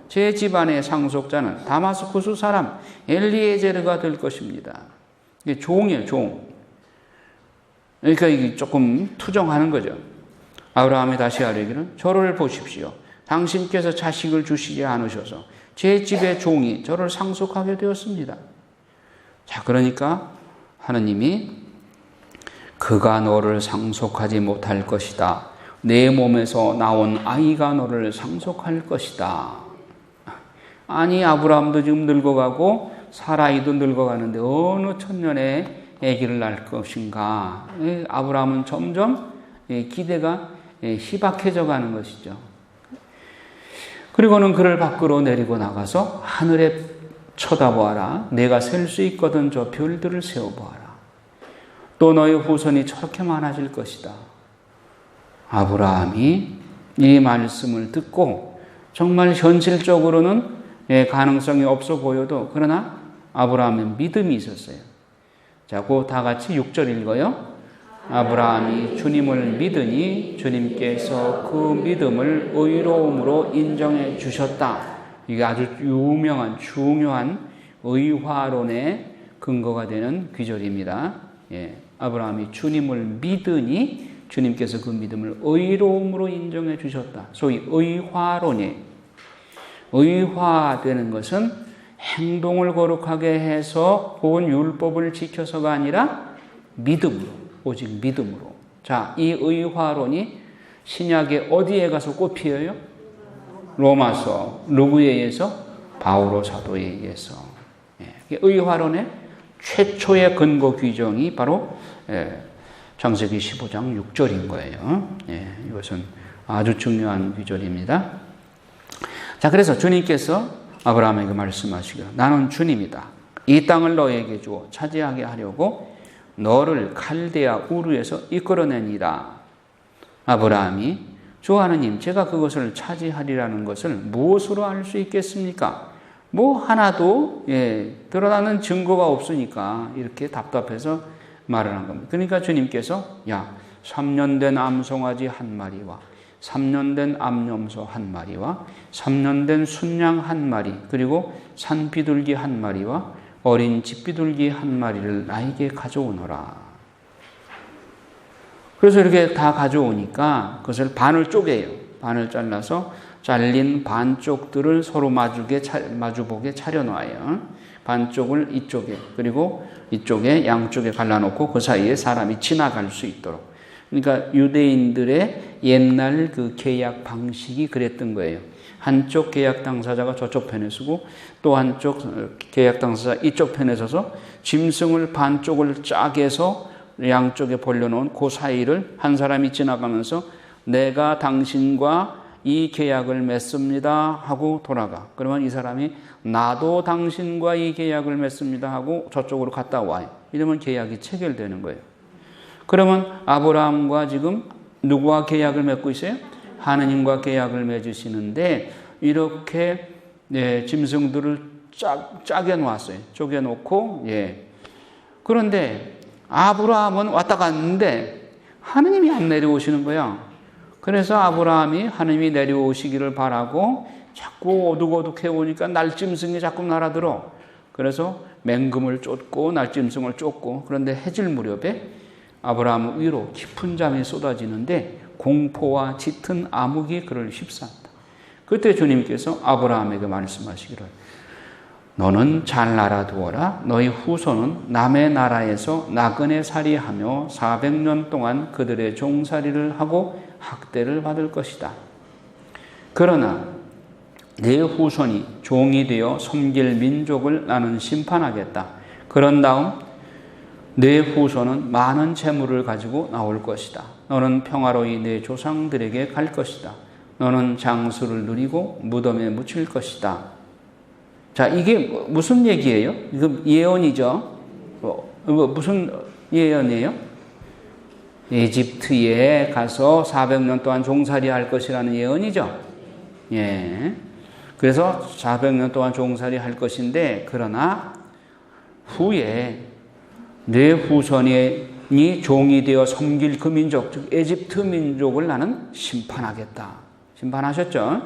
제 집안의 상속자는 다마스쿠스 사람 엘리에제르가 될 것입니다. 이게 종이에요, 종. 그러니까 이게 조금 투정하는 거죠. 아브라함이 다시 하려기는 저를 보십시오. 당신께서 자식을 주시지 않으셔서 제 집의 종이 저를 상속하게 되었습니다. 자, 그러니까 하느님이 그가 너를 상속하지 못할 것이다. 내 몸에서 나온 아이가 너를 상속할 것이다. 아니 아브라함도 지금 늙어가고 사라이도 늙어가는데 어느 천년에 아기를 낳을 것인가. 아브라함은 점점 기대가 희박해져 가는 것이죠. 그리고는 그를 밖으로 내리고 나가서 하늘에 쳐다보아라. 내가 셀 수 있거든 저 별들을 세워보아라. 또 너의 후손이 저렇게 많아질 것이다. 아브라함이 이 말씀을 듣고 정말 현실적으로는 가능성이 없어 보여도 그러나 아브라함의 믿음이 있었어요. 자, 그 다 같이 6절 읽어요. 아브라함이 주님을 믿으니 주님께서 그 믿음을 의로움으로 인정해 주셨다. 이게 아주 유명한 중요한 의화론의 근거가 되는 귀절입니다. 아브라함이 주님을 믿으니 주님께서 그 믿음을 의로움으로 인정해 주셨다. 소위 의화론이 의화되는 것은 행동을 거룩하게 해서 혹은 율법을 지켜서가 아니라 믿음으로, 오직 믿음으로. 자, 이 의화론이 신약에 어디에 가서 꽃피어요? 로마서. 누구에 의해서? 바오로 사도에 의해서. 의화론의 최초의 근거 규정이 바로 창세기 15장 6절인 거예요. 이것은 아주 중요한 규절입니다. 자, 그래서 주님께서 아브라함에게 말씀하시기를 나는 주님이다. 이 땅을 너에게 주어 차지하게 하려고 너를 칼데아 우르에서 이끌어내니라. 아브라함이 주 하느님, 제가 그것을 차지하리라는 것을 무엇으로 알 수 있겠습니까? 하나도 드러나는 증거가 없으니까 이렇게 답답해서 말을 한 겁니다. 그러니까 주님께서 3년 된 암송아지 한 마리와 3년 된 암염소 1마리와 3년 된 순양 1마리 그리고 산비둘기 1마리와 어린 집비둘기 1마리를 나에게 가져오너라. 그래서 이렇게 다 가져오니까 그것을 반을 쪼개요. 반을 잘라서 잘린 반쪽들을 서로 마주보게 차려놔요. 반쪽을 이쪽에 그리고 이쪽에 양쪽에 갈라놓고 그 사이에 사람이 지나갈 수 있도록. 그러니까 유대인들의 옛날 그 계약 방식이 그랬던 거예요. 한쪽 계약 당사자가 저쪽 편에 서고 또 한쪽 계약 당사자 이쪽 편에 서서 짐승을 반쪽을 짜게서 양쪽에 벌려놓은 그 사이를 한 사람이 지나가면서 내가 당신과 이 계약을 맺습니다 하고 돌아가. 그러면 이 사람이 나도 당신과 이 계약을 맺습니다 하고 저쪽으로 갔다 와요. 이러면 계약이 체결되는 거예요. 그러면 아브라함과 지금 누구와 계약을 맺고 있어요? 하느님과 계약을 맺으시는데 이렇게 짐승들을 짜게 놓았어요. 쪼개놓고 그런데 아브라함은 왔다 갔는데 하느님이 안 내려오시는 거예요. 그래서 아브라함이 하느님이 내려오시기를 바라고 자꾸 어둑어둑해 오니까 날짐승이 자꾸 날아들어. 그래서 맹금을 쫓고 날짐승을 쫓고 그런데 해질 무렵에 아브라함 위로 깊은 잠이 쏟아지는데 공포와 짙은 암흑이 그를 휩싸는다. 그때 주님께서 아브라함에게 말씀하시기를 너는 잘 알아두어라. 너희 후손은 남의 나라에서 나그네 살이하며 400년 동안 그들의 종살이를 하고 학대를 받을 것이다. 그러나 내 후손이 종이 되어 섬길 민족을 나는 심판하겠다. 그런 다음 내 후손은 많은 재물을 가지고 나올 것이다. 너는 평화로이 내 조상들에게 갈 것이다. 너는 장수를 누리고 무덤에 묻힐 것이다. 자, 이게 무슨 얘기예요? 이거 예언이죠. 무슨 예언이에요? 이집트에 가서 400년 동안 종살이 할 것이라는 예언이죠. 그래서 400년 동안 종살이 할 것인데 그러나 후에 내 후손이 종이 되어 섬길 그 민족, 즉 에집트 민족을 나는 심판하겠다. 심판하셨죠?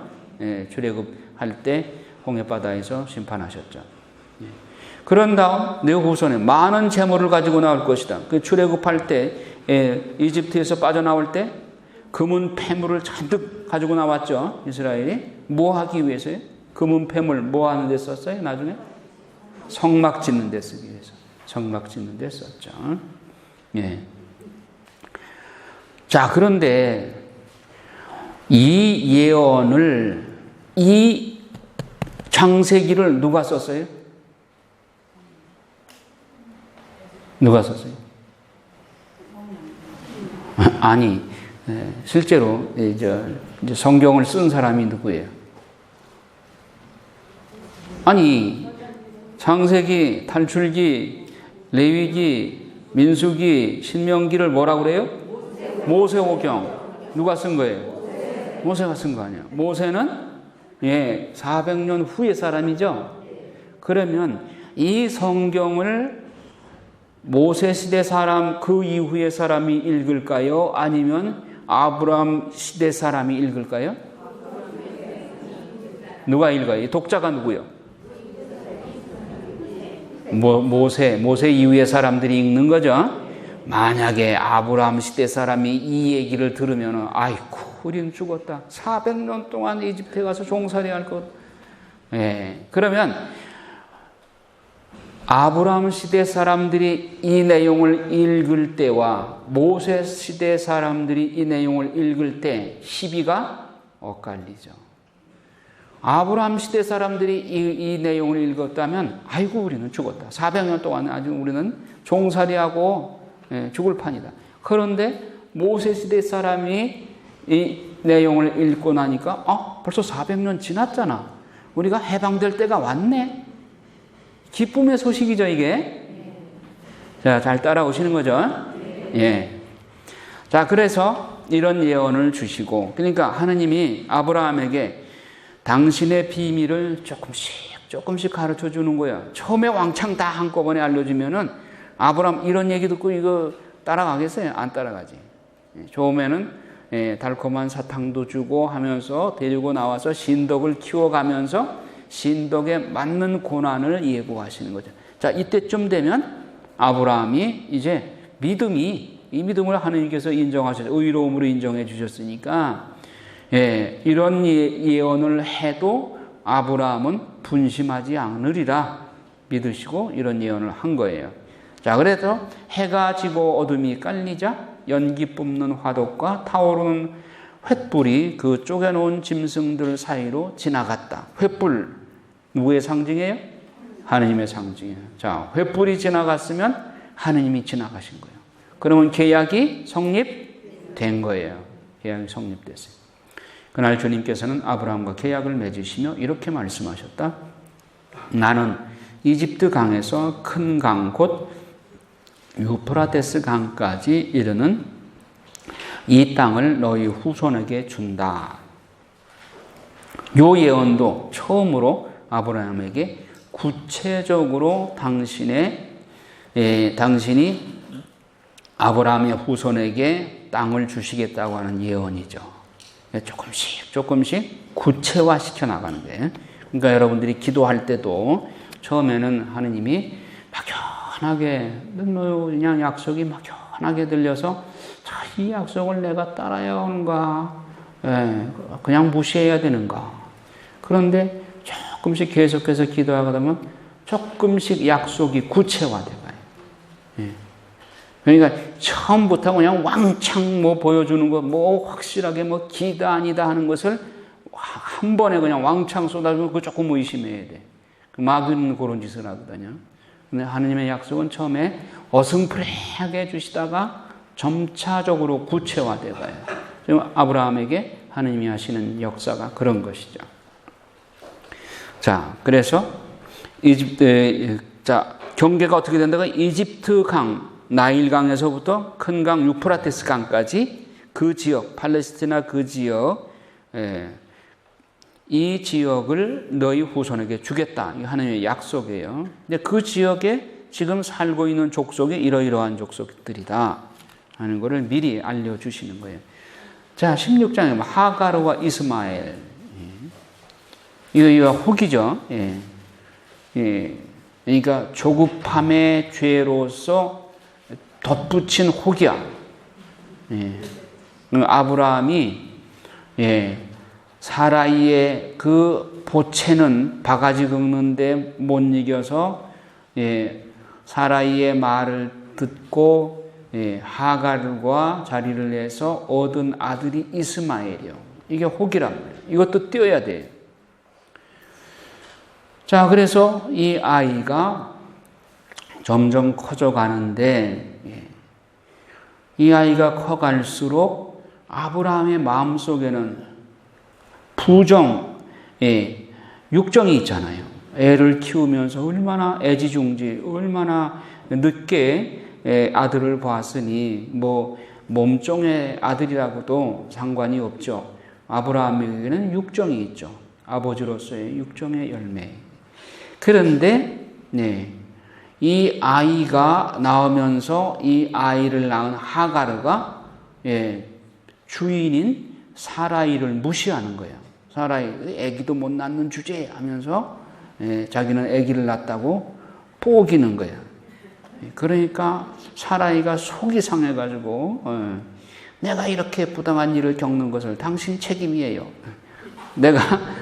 출애굽할 때 홍해바다에서 심판하셨죠. 그런 다음 내 후손에 많은 재물을 가지고 나올 것이다. 그 출애굽할 때 이집트에서 빠져나올 때 금은 폐물을 잔뜩 가지고 나왔죠. 이스라엘이 뭐 하기 위해서요? 금은 폐물 뭐 하는 데 썼어요? 나중에 성막 짓는 데 쓰기 위해서. 성막 짓는 데 썼죠. 자, 그런데 이 예언을 이 창세기를 누가 썼어요? 누가 썼어요? 아니, 실제로 이제 성경을 쓴 사람이 누구예요? 아니, 창세기, 탈출기, 레위기, 민수기, 신명기를 뭐라고 그래요? 모세오경. 누가 쓴 거예요? 모세가 쓴 거 아니에요. 모세는 400년 후의 사람이죠. 그러면 이 성경을 모세 시대 사람 그 이후의 사람이 읽을까요? 아니면 아브라함 시대 사람이 읽을까요? 누가 읽어요? 독자가 누구요? 모세 이후의 사람들이 읽는 거죠. 만약에 아브라함 시대 사람이 이 얘기를 들으면 아이고 우리는 죽었다. 400년 동안 이집트에 가서 종살이 할 것. 그러면 아브라함 시대 사람들이 이 내용을 읽을 때와 모세 시대 사람들이 이 내용을 읽을 때 시비가 엇갈리죠. 아브라함 시대 사람들이 이 내용을 읽었다면 아이고 우리는 죽었다. 400년 동안 아주 우리는 종살이하고 죽을 판이다. 그런데 모세 시대 사람이 이 내용을 읽고 나니까 벌써 400년 지났잖아. 우리가 해방될 때가 왔네. 기쁨의 소식이죠, 이게. 자, 잘 따라오시는 거죠? 자, 그래서 이런 예언을 주시고, 그러니까 하느님이 아브라함에게 당신의 비밀을 조금씩 가르쳐 주는 거야. 처음에 왕창 다 한꺼번에 알려주면은 아브라함 이런 얘기 듣고 이거 따라가겠어요? 안 따라가지. 처음에는 달콤한 사탕도 주고 하면서 데리고 나와서 신덕을 키워가면서 신덕에 맞는 고난을 예고하시는 거죠. 자, 이때쯤 되면 아브라함이 이제 이 믿음을 하나님께서 인정하셔서 의로움으로 인정해 주셨으니까 이런 예언을 해도 아브라함은 분심하지 않으리라 믿으시고 이런 예언을 한 거예요. 자, 그래서 해가 지고 어둠이 깔리자 연기 뿜는 화덕과 타오르는 횃불이 그 쪼개놓은 짐승들 사이로 지나갔다. 횃불 누구의 상징이에요? 하느님의 상징이에요. 자, 횃불이 지나갔으면 하느님이 지나가신 거예요. 그러면 계약이 성립된 거예요. 계약이 성립됐어요. 그날 주님께서는 아브라함과 계약을 맺으시며 이렇게 말씀하셨다. 나는 이집트 강에서 큰 강 곧 유프라테스 강까지 이르는 이 땅을 너희 후손에게 준다. 요 예언도 처음으로 아브라함에게 구체적으로 당신이 아브라함의 후손에게 땅을 주시겠다고 하는 예언이죠. 조금씩 구체화시켜 나가는 거예요. 그러니까 여러분들이 기도할 때도 처음에는 하느님이 막연하게 그냥 약속이 막연하게 들려서 이 약속을 내가 따라야 하는가, 그냥 무시해야 되는가. 그런데 조금씩 계속해서 기도하다 보면 조금씩 약속이 구체화돼가요. 그러니까 처음부터 그냥 왕창 보여주는 거, 확실하게 기다 아니다 하는 것을 한 번에 그냥 왕창 쏟아주면 그거 조금 의심해야 돼. 마귀는 그런 짓을 하거든요. 근데 하느님의 약속은 처음에 어슴푸레하게 해주시다가 점차적으로 구체화돼 가요. 지금 아브라함에게 하느님이 하시는 역사가 그런 것이죠. 자, 그래서 경계가 어떻게 된다고? 이집트 강, 나일강에서부터 큰 강 유프라테스 강까지 그 지역, 팔레스티나 그 지역, 이 지역을 너희 후손에게 주겠다. 이 하나님의 약속이에요. 근데 그 지역에 지금 살고 있는 족속이 이러이러한 족속들이다 하는 것을 미리 알려주시는 거예요. 자, 16장에 하가르와 이스마엘. 이거 혹이죠. 그러니까 조급함의 죄로서 덧붙인 혹이야. 아브라함이 사라이의 그 보채는 바가지 긁는데 못 이겨서 사라이의 말을 듣고 하갈과 자리를 내서 얻은 아들이 이스마엘이요. 이게 혹이란 말이에요. 이것도 띄어야 돼요. 자, 그래서 이 아이가 점점 커져가는데 이 아이가 커갈수록 아브라함의 마음속에는 육정이 있잖아요. 애를 키우면서 얼마나 애지중지, 얼마나 늦게 아들을 보았으니 몸종의 아들이라고도 상관이 없죠. 아브라함에게는 육정이 있죠. 아버지로서의 육정의 열매. 그런데 이 아이가 나오면서 이 아이를 낳은 하가르가 주인인 사라이를 무시하는 거예요. 사라이, 애기도 못 낳는 주제 하면서 자기는 애기를 낳았다고 뽀기는 거예요. 그러니까 사라이가 속이 상해가지고 내가 이렇게 부당한 일을 겪는 것을 당신 책임이에요. 내가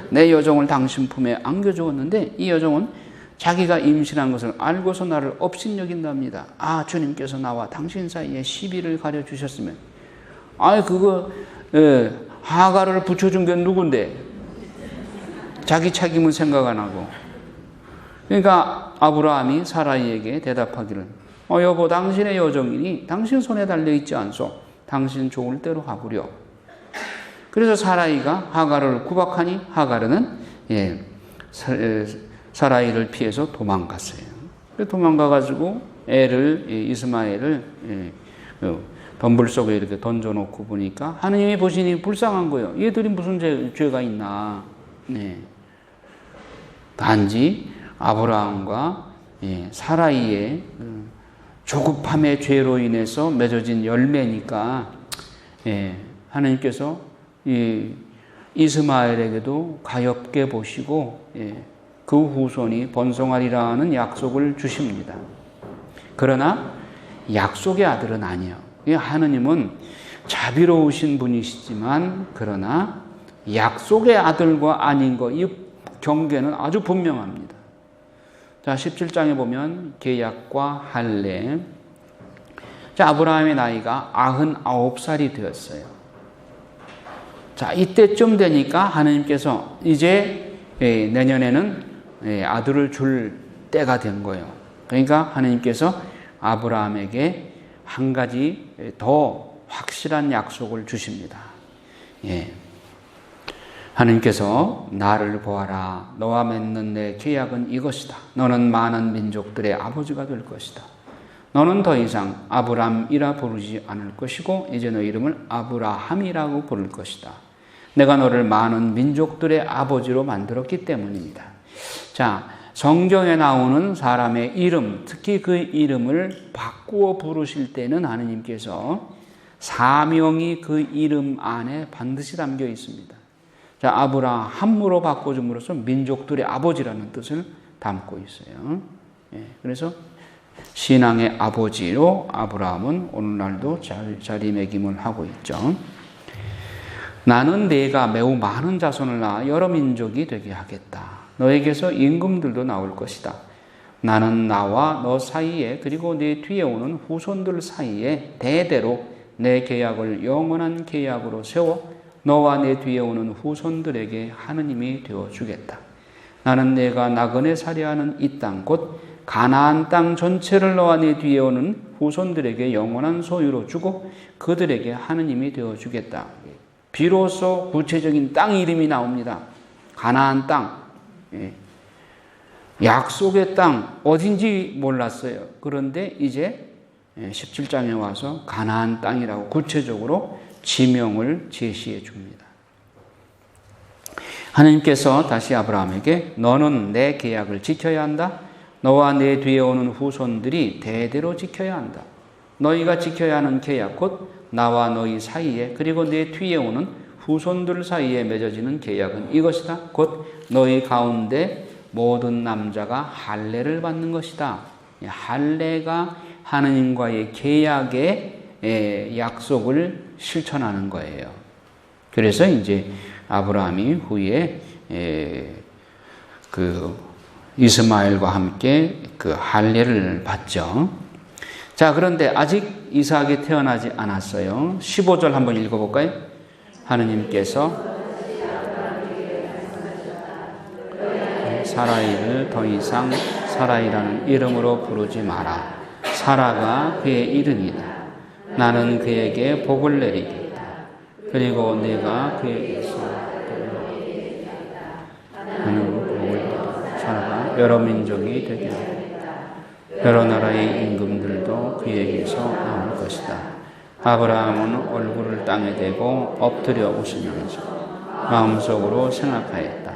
내 여종을 당신 품에 안겨주었는데 이 여종은 자기가 임신한 것을 알고서 나를 업신여긴답니다. 아, 주님께서 나와 당신 사이에 시비를 가려주셨으면 그거 하가를 붙여준 게 누군데 자기 책임은 생각 안 하고. 그러니까 아브라함이 사라이에게 대답하기를 여보, 당신의 여종이니 당신 손에 달려있지 않소. 당신 좋을 대로 하구려. 그래서 사라이가 하가를 구박하니 하가르는 사라이를 피해서 도망갔어요. 도망가가지고 이스마엘을 덤불 속에 이렇게 던져놓고 보니까 하느님이 보시니 불쌍한 거예요. 얘들이 무슨 죄가 있나. 단지 아브라함과 사라이의 하나님의 조급함의 죄로 인해서 맺어진 열매니까 하나님께서 이 이스마엘에게도 가엾게 보시고 그 후손이 번성하리라는 약속을 주십니다. 그러나 약속의 아들은 아니에요. 하느님은 자비로우신 분이시지만 그러나 약속의 아들과 아닌 것, 이 경계는 아주 분명합니다. 자, 17장에 보면 계약과 할례. 자, 아브라함의 나이가 99살이 되었어요. 자, 이때쯤 되니까 하나님께서 이제 내년에는 아들을 줄 때가 된 거예요. 그러니까 하나님께서 아브라함에게 한 가지 더 확실한 약속을 주십니다. 하나님께서 나를 보아라. 너와 맺는 내 계약은 이것이다. 너는 많은 민족들의 아버지가 될 것이다. 너는 더 이상 아브람이라 부르지 않을 것이고 이제 너 이름을 아브라함이라고 부를 것이다. 내가 너를 많은 민족들의 아버지로 만들었기 때문입니다. 자, 성경에 나오는 사람의 이름, 특히 그 이름을 바꾸어 부르실 때는 하나님께서 사명이 그 이름 안에 반드시 담겨 있습니다. 자, 아브라함으로 바꿔줌으로써 민족들의 아버지라는 뜻을 담고 있어요. 그래서 신앙의 아버지로 아브라함은 오늘날도 자리매김을 하고 있죠. 나는 네가 매우 많은 자손을 낳아 여러 민족이 되게 하겠다. 너에게서 임금들도 나올 것이다. 나는 나와 너 사이에 그리고 네 뒤에 오는 후손들 사이에 대대로 내 계약을 영원한 계약으로 세워 너와 내 뒤에 오는 후손들에게 하느님이 되어주겠다. 나는 내가 나그네 살이하는 이 땅 곧 가나안 땅 전체를 너와 내 뒤에 오는 후손들에게 영원한 소유로 주고 그들에게 하느님이 되어주겠다. 비로소 구체적인 땅 이름이 나옵니다. 가나안 땅. 약속의 땅 어딘지 몰랐어요. 그런데 이제 17장에 와서 가나안 땅이라고 구체적으로 지명을 제시해 줍니다. 하나님께서 다시 아브라함에게 너는 내 계약을 지켜야 한다. 너와 내 뒤에 오는 후손들이 대대로 지켜야 한다. 너희가 지켜야 하는 계약 곧 나와 너희 사이에 그리고 내 뒤에 오는 후손들 사이에 맺어지는 계약은 이것이다. 곧 너희 가운데 모든 남자가 할례를 받는 것이다. 할례가 하느님과의 계약의 약속을 실천하는 거예요. 그래서 이제 아브라함이 후에 그 이스마엘과 함께 그 할례를 받죠. 자, 그런데 아직 이삭이 태어나지 않았어요. 15절 한번 읽어볼까요? 하느님께서 사라이를 더 이상 사라이라는 이름으로 부르지 마라. 사라가 그의 이름이다. 나는 그에게 복을 내리겠다. 그리고 내가 그에게서 사라가 여러 민족이 되게 하겠다. 여러 나라의 임금들도 그에게서 나올 것이다. 아브라함은 얼굴을 땅에 대고 엎드려 웃으면서 마음속으로 생각하였다.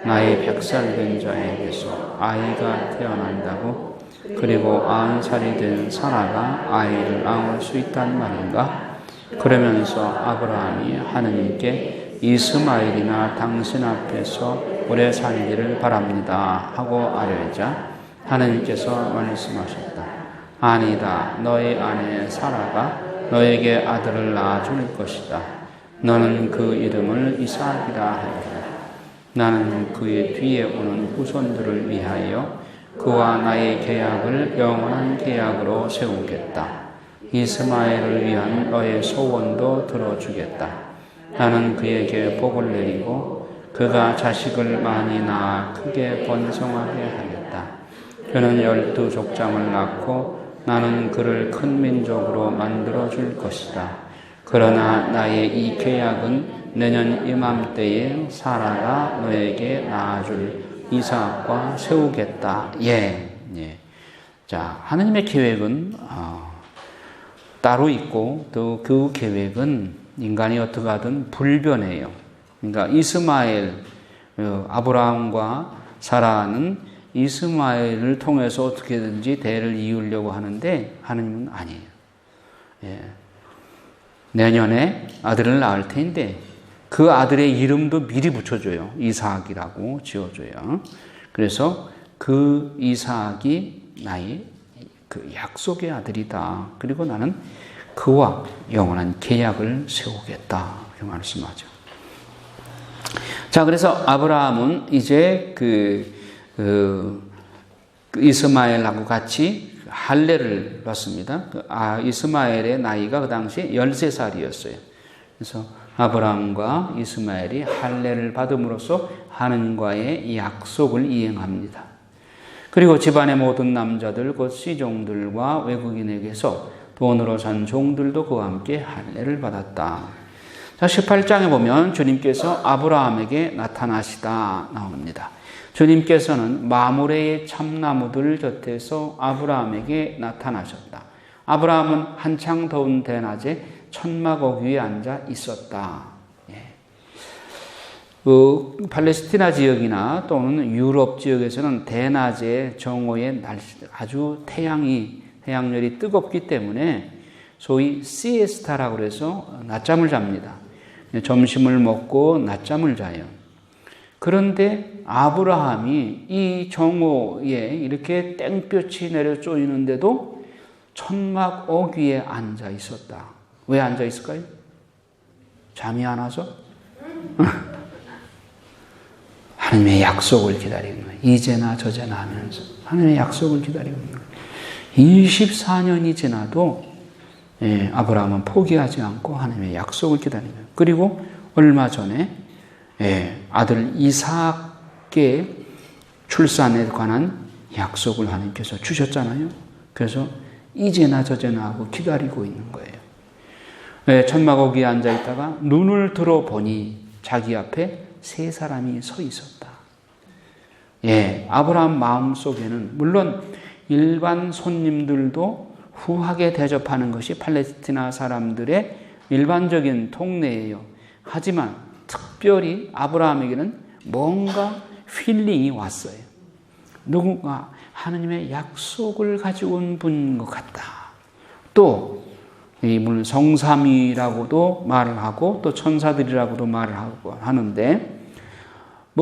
나의 100살 된 자에게서 아이가 태어난다고? 그리고 90살이 된 사라가 아이를 낳을 수 있단 말인가? 그러면서 아브라함이 하느님께 이스마엘이나 당신 앞에서 오래 살기를 바랍니다 하고 아뢰자 하느님께서 말씀하셨다. 아니다. 너희 아내 사라가 너에게 아들을 낳아줄 것이다. 너는 그 이름을 이삭이라 하리라. 나는 그의 뒤에 오는 후손들을 위하여 그와 나의 계약을 영원한 계약으로 세우겠다. 이스마엘을 위한 너의 소원도 들어주겠다. 나는 그에게 복을 내리고 그가 자식을 많이 낳아 크게 번성하게 하겠다. 그는 12족장을 낳고 나는 그를 큰 민족으로 만들어줄 것이다. 그러나 나의 이 계약은 내년 이맘때에 사라가 너에게 낳아줄 이삭과 세우겠다. 예. 자, 하나님의 계획은 따로 있고 또 그 계획은 인간이 어떻게 하든 불변해요. 그러니까 이스마엘, 아브라함과 사라는 이스마엘을 통해서 어떻게든지 대를 이으려고 하는데 하나님은 아니에요. 예. 내년에 아들을 낳을 텐데 그 아들의 이름도 미리 붙여줘요. 이삭이라고 지어줘요. 그래서 그 이삭이 나의 그 약속의 아들이다. 그리고 나는 그와 영원한 계약을 세우겠다. 이렇게 말씀하죠. 자, 그래서 아브라함은 이제 이스마엘하고 같이 할례를 받습니다. 이스마엘의 나이가 그 당시 13살이었어요. 그래서 아브라함과 이스마엘이 할례를 받음으로써 하느님과의 약속을 이행합니다. 그리고 집안의 모든 남자들 곧 시종들과 외국인에게서 돈으로 산 종들도 그와 함께 할례를 받았다. 자, 18장에 보면 주님께서 아브라함에게 나타나시다 나옵니다. 주님께서는 마므레의 참나무들 곁에서 아브라함에게 나타나셨다. 아브라함은 한창 더운 대낮에 천막옥 위에 앉아 있었다. 팔레스티나 지역이나 또는 유럽 지역에서는 대낮에 정오에 아주 태양열이 뜨겁기 때문에 소위 시에스타라고 해서 낮잠을 잡니다. 점심을 먹고 낮잠을 자요. 그런데 아브라함이 이 정오에 이렇게 땡볕이 내려 쪼이는데도 천막옥 위에 앉아 있었다. 왜 앉아 있을까요? 잠이 안 와서? 하나님의 약속을 기다리는 거예요. 이제나 저제나 하면서 하나님의 약속을 기다리고 있는 거예요. 24년이 지나도 아브라함은 포기하지 않고 하나님의 약속을 기다리는 거예요. 그리고 얼마 전에 아들 이삭의 출산에 관한 약속을 하나님께서 주셨잖아요. 그래서 이제나 저제나 하고 기다리고 있는 거예요. 천막옥 위에 앉아 있다가 눈을 들어보니 자기 앞에 세 사람이 서 있었다. 아브라함 마음속에는 물론 일반 손님들도 후하게 대접하는 것이 팔레스티나 사람들의 일반적인 통례예요. 하지만 특별히 아브라함에게는 뭔가 필링이 왔어요. 누군가 하나님의 약속을 가지고 온 분인 것 같다. 또 물론 성삼위라고도 말을 하고 또 천사들이라고도 말을 하는데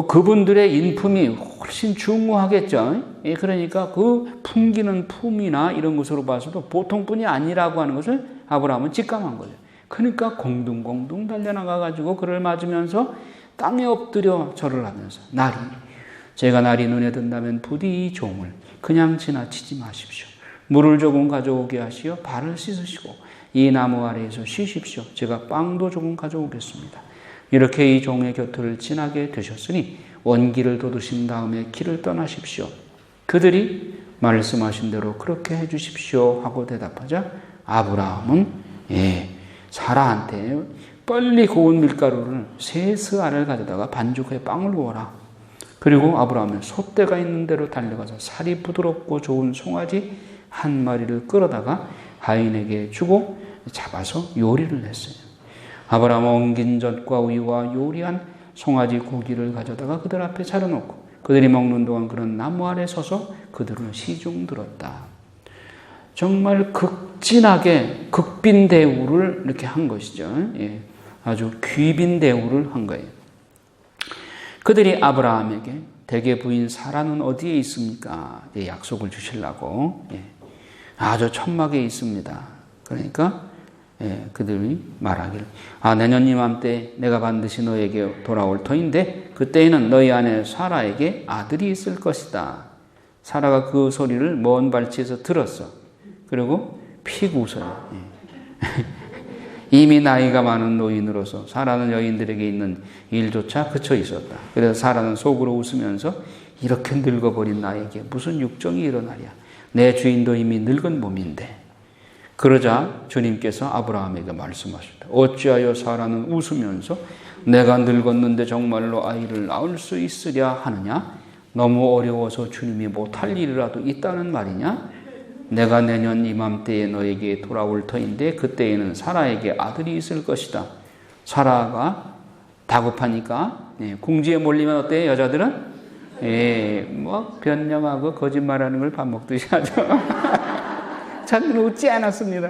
그분들의 인품이 훨씬 중후하겠죠. 그러니까 그 풍기는 품이나 이런 것으로 봐서도 보통 분이 아니라고 하는 것을 아브라함은 직감한 거죠. 그러니까 공둥공둥 달려나가가지고 그를 맞으면서 땅에 엎드려 절을 하면서 제가 날이 눈에 든다면 부디 이 종을 그냥 지나치지 마십시오. 물을 조금 가져오게 하시어 발을 씻으시고 이 나무 아래에서 쉬십시오. 제가 빵도 조금 가져오겠습니다. 이렇게 이 종의 곁을 지나게 되셨으니 원기를 돋우신 다음에 길을 떠나십시오. 그들이 말씀하신 대로 그렇게 해주십시오 하고 대답하자 아브라함은 사라한테 빨리 고운 밀가루를 3스알을 가져다가 반죽해 빵을 구워라. 그리고 아브라함은 솥대가 있는 대로 달려가서 살이 부드럽고 좋은 송아지 한 마리를 끌어다가 하인에게 주고 잡아서 요리를 했어요. 아브라함은 엉긴 젖과 우유와 요리한 송아지 고기를 가져다가 그들 앞에 차려놓고 그들이 먹는 동안 그런 나무 아래 서서 그들을 시중 들었다. 정말 극진하게 극빈 대우를 이렇게 한 것이죠. 아주 귀빈 대우를 한 거예요. 그들이 아브라함에게 대개 부인 사라는 어디에 있습니까? 약속을 주시려고 아주 천막에 있습니다. 그러니까 그들이 말하기를 내년 이맘때 내가 반드시 너에게 돌아올 터인데 그때에는 너희 아내 사라에게 아들이 있을 것이다. 사라가 그 소리를 먼 발치에서 들었어. 그리고 픽 웃어요. 이미 나이가 많은 노인으로서 사라는 여인들에게 있는 일조차 그쳐 있었다. 그래서 사라는 속으로 웃으면서 이렇게 늙어버린 나에게 무슨 육정이 일어나랴. 내 주인도 이미 늙은 몸인데. 그러자 주님께서 아브라함에게 말씀하셨다. 어찌하여 사라는 웃으면서 내가 늙었는데 정말로 아이를 낳을 수 있으랴 하느냐? 너무 어려워서 주님이 못할 일이라도 있다는 말이냐? 내가 내년 이맘때에 너에게 돌아올 터인데 그때에는 사라에게 아들이 있을 것이다. 사라가 다급하니까 궁지에 몰리면 어때요? 여자들은 변명하고 거짓말하는 걸 밥 먹듯이 하죠. 저는 웃지 않았습니다.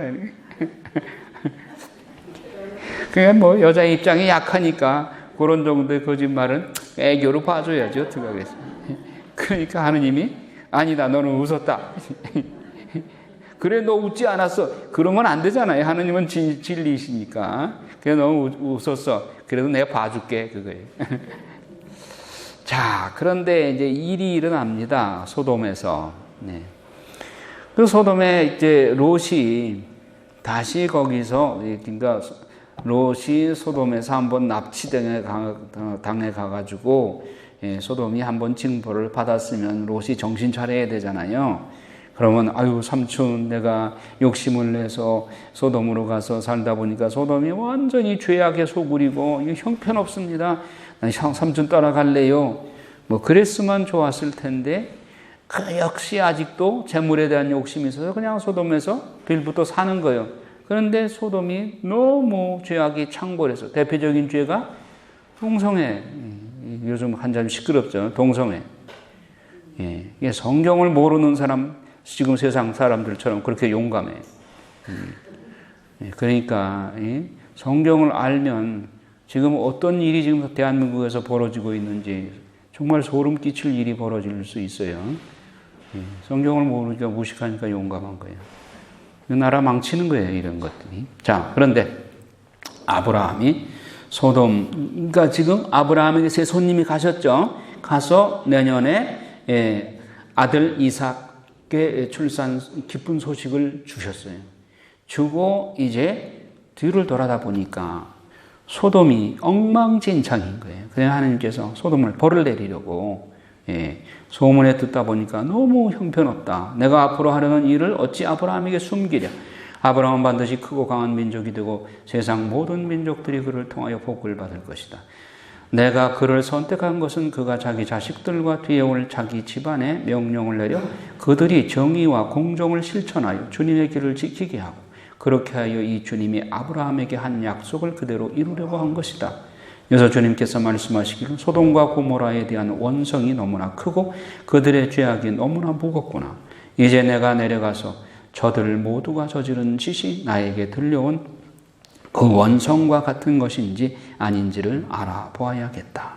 그게 뭐 여자 입장이 약하니까 그런 정도의 거짓말은 애교로 봐줘야지 어떻게 하겠어요. 그러니까 하느님이 아니다 너는 웃었다. 그래 너 웃지 않았어. 그러면 안 되잖아요. 하느님은 진리이시니까. 그래 너 웃었어. 그래도 내가 봐줄게 그거예요. 자 그런데 이제 일이 일어납니다. 소돔에서. 네. 그 소돔에 이제 롯이 다시 거기서 그러니까 롯이 소돔에서 한번 납치당해 가가지고 소돔이 한번 징벌을 받았으면 롯이 정신 차려야 되잖아요. 그러면 아유 삼촌 내가 욕심을 내서 소돔으로 가서 살다 보니까 소돔이 완전히 죄악에 소굴이고 이거 형편없습니다. 난 삼촌 따라갈래요. 뭐 그랬으면 좋았을 텐데 그 역시 아직도 재물에 대한 욕심이 있어서 그냥 소돔에서 빌부터 사는 거예요. 그런데 소돔이 너무 죄악이 창궐해서 대표적인 죄가 동성애. 요즘 한참 시끄럽죠. 동성애. 예, 성경을 모르는 사람 지금 세상 사람들처럼 그렇게 용감해. 그러니까 성경을 알면 지금 어떤 일이 지금 대한민국에서 벌어지고 있는지 정말 소름 끼칠 일이 벌어질 수 있어요. 성경을 모르니까 무식하니까 용감한 거예요. 나라 망치는 거예요, 이런 것들이. 자, 그런데 아브라함이 소돔, 그러니까 지금 아브라함에게 새 손님이 가셨죠. 가서 내년에 아들 이삭의 출산 기쁜 소식을 주셨어요. 주고 이제 뒤를 돌아다 보니까 소돔이 엉망진창인 거예요. 그래서 하나님께서 소돔을 벌을 내리려고 소문에 듣다 보니까 너무 형편없다. 내가 앞으로 하려는 일을 어찌 아브라함에게 숨기랴. 아브라함은 반드시 크고 강한 민족이 되고 세상 모든 민족들이 그를 통하여 복을 받을 것이다. 내가 그를 선택한 것은 그가 자기 자식들과 뒤에 올 자기 집안에 명령을 내려 그들이 정의와 공정을 실천하여 주님의 길을 지키게 하고 그렇게 하여 이 주님이 아브라함에게 한 약속을 그대로 이루려고 한 것이다. 그래서 주님께서 말씀하시기를 소돔과 고모라에 대한 원성이 너무나 크고 그들의 죄악이 너무나 무겁구나. 이제 내가 내려가서 저들 모두가 저지른 짓이 나에게 들려온 그 원성과 같은 것인지 아닌지를 알아보아야겠다.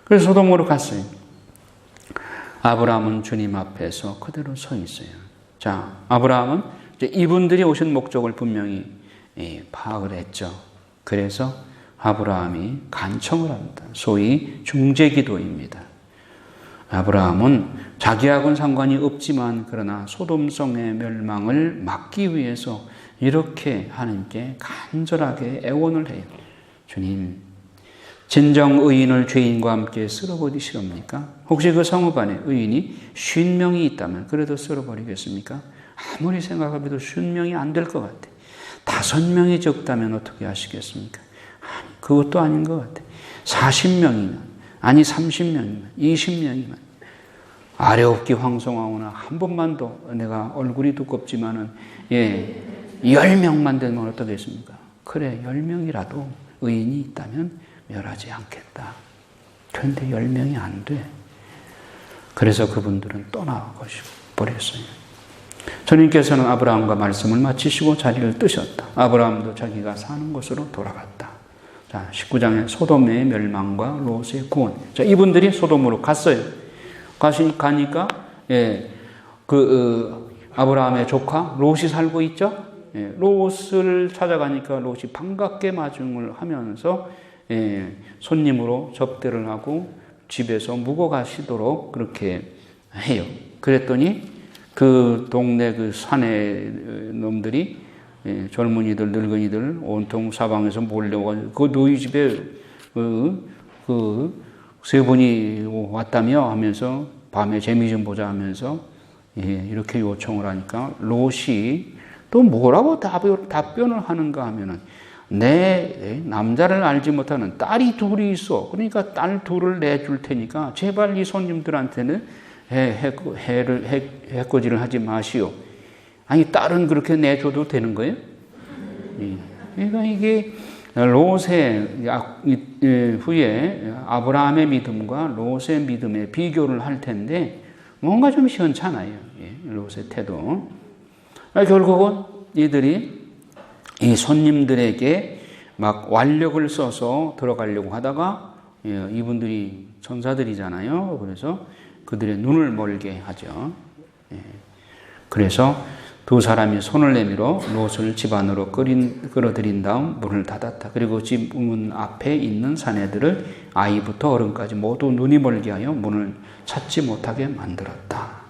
그래서 소돔으로 갔어요. 아브라함은 주님 앞에서 그대로 서 있어요. 자, 아브라함은 이제 이분들이 오신 목적을 분명히 파악을 했죠. 그래서 아브라함이 간청을 합니다. 소위 중재기도입니다. 아브라함은 자기하고는 상관이 없지만 그러나 소돔성의 멸망을 막기 위해서 이렇게 하나님께 간절하게 애원을 해요. 주님, 진정 의인을 죄인과 함께 쓸어버리시렵니까? 혹시 그 성읍 안에 의인이 50명이 있다면 그래도 쓸어버리겠습니까? 아무리 생각해도 50명이 안 될 것 같아. 5명이 적다면 어떻게 하시겠습니까? 아니, 그것도 아닌 것 같아. 40명이면, 아니 30명이면, 20명이면 아래 없기 황송하오나 한 번만 더 내가 얼굴이 두껍지만은 10명만 되면 어떻겠습니까? 그래 10명이라도 의인이 있다면 멸하지 않겠다. 그런데 10명이 안 돼. 그래서 그분들은 떠나버렸어요. 주님께서는 아브라함과 말씀을 마치시고 자리를 뜨셨다. 아브라함도 자기가 사는 곳으로 돌아갔다. 자, 19장에 소돔의 멸망과 롯의 구원. 자, 이분들이 소돔으로 갔어요. 가니까 아브라함의 조카 롯이 살고 있죠. 롯을 찾아가니까 롯이 반갑게 맞음을 하면서 손님으로 접대를 하고 집에서 묵어 가시도록 그렇게 해요. 그랬더니 그 동네 그 사내 놈들이 젊은이들 늙은이들 온통 사방에서 몰려가지고 그 노이 집에 세 분이 왔다며 하면서 밤에 재미 좀 보자 하면서 이렇게 요청을 하니까 롯이 또 뭐라고 답변을 하는가 하면은 내 남자를 알지 못하는 딸이 둘이 있어. 그러니까 딸 둘을 내줄 테니까 제발 이 손님들한테는 해코지를 하지 마시오. 아니 딸은 그렇게 내줘도 되는 거예요? 그러니까 이게 롯의 후에 아브라함의 믿음과 롯의 믿음의 비교를 할 텐데 뭔가 좀 시원찮아요. 롯의 태도. 결국은 이들이 이 손님들에게 막 완력을 써서 들어가려고 하다가 이분들이 천사들이잖아요. 그래서 그들의 눈을 멀게 하죠. 그래서 두 사람이 손을 내밀어 롯을 집 안으로 끌어들인 다음 문을 닫았다. 그리고 집 문 앞에 있는 사내들을 아이부터 어른까지 모두 눈이 멀게 하여 문을 찾지 못하게 만들었다.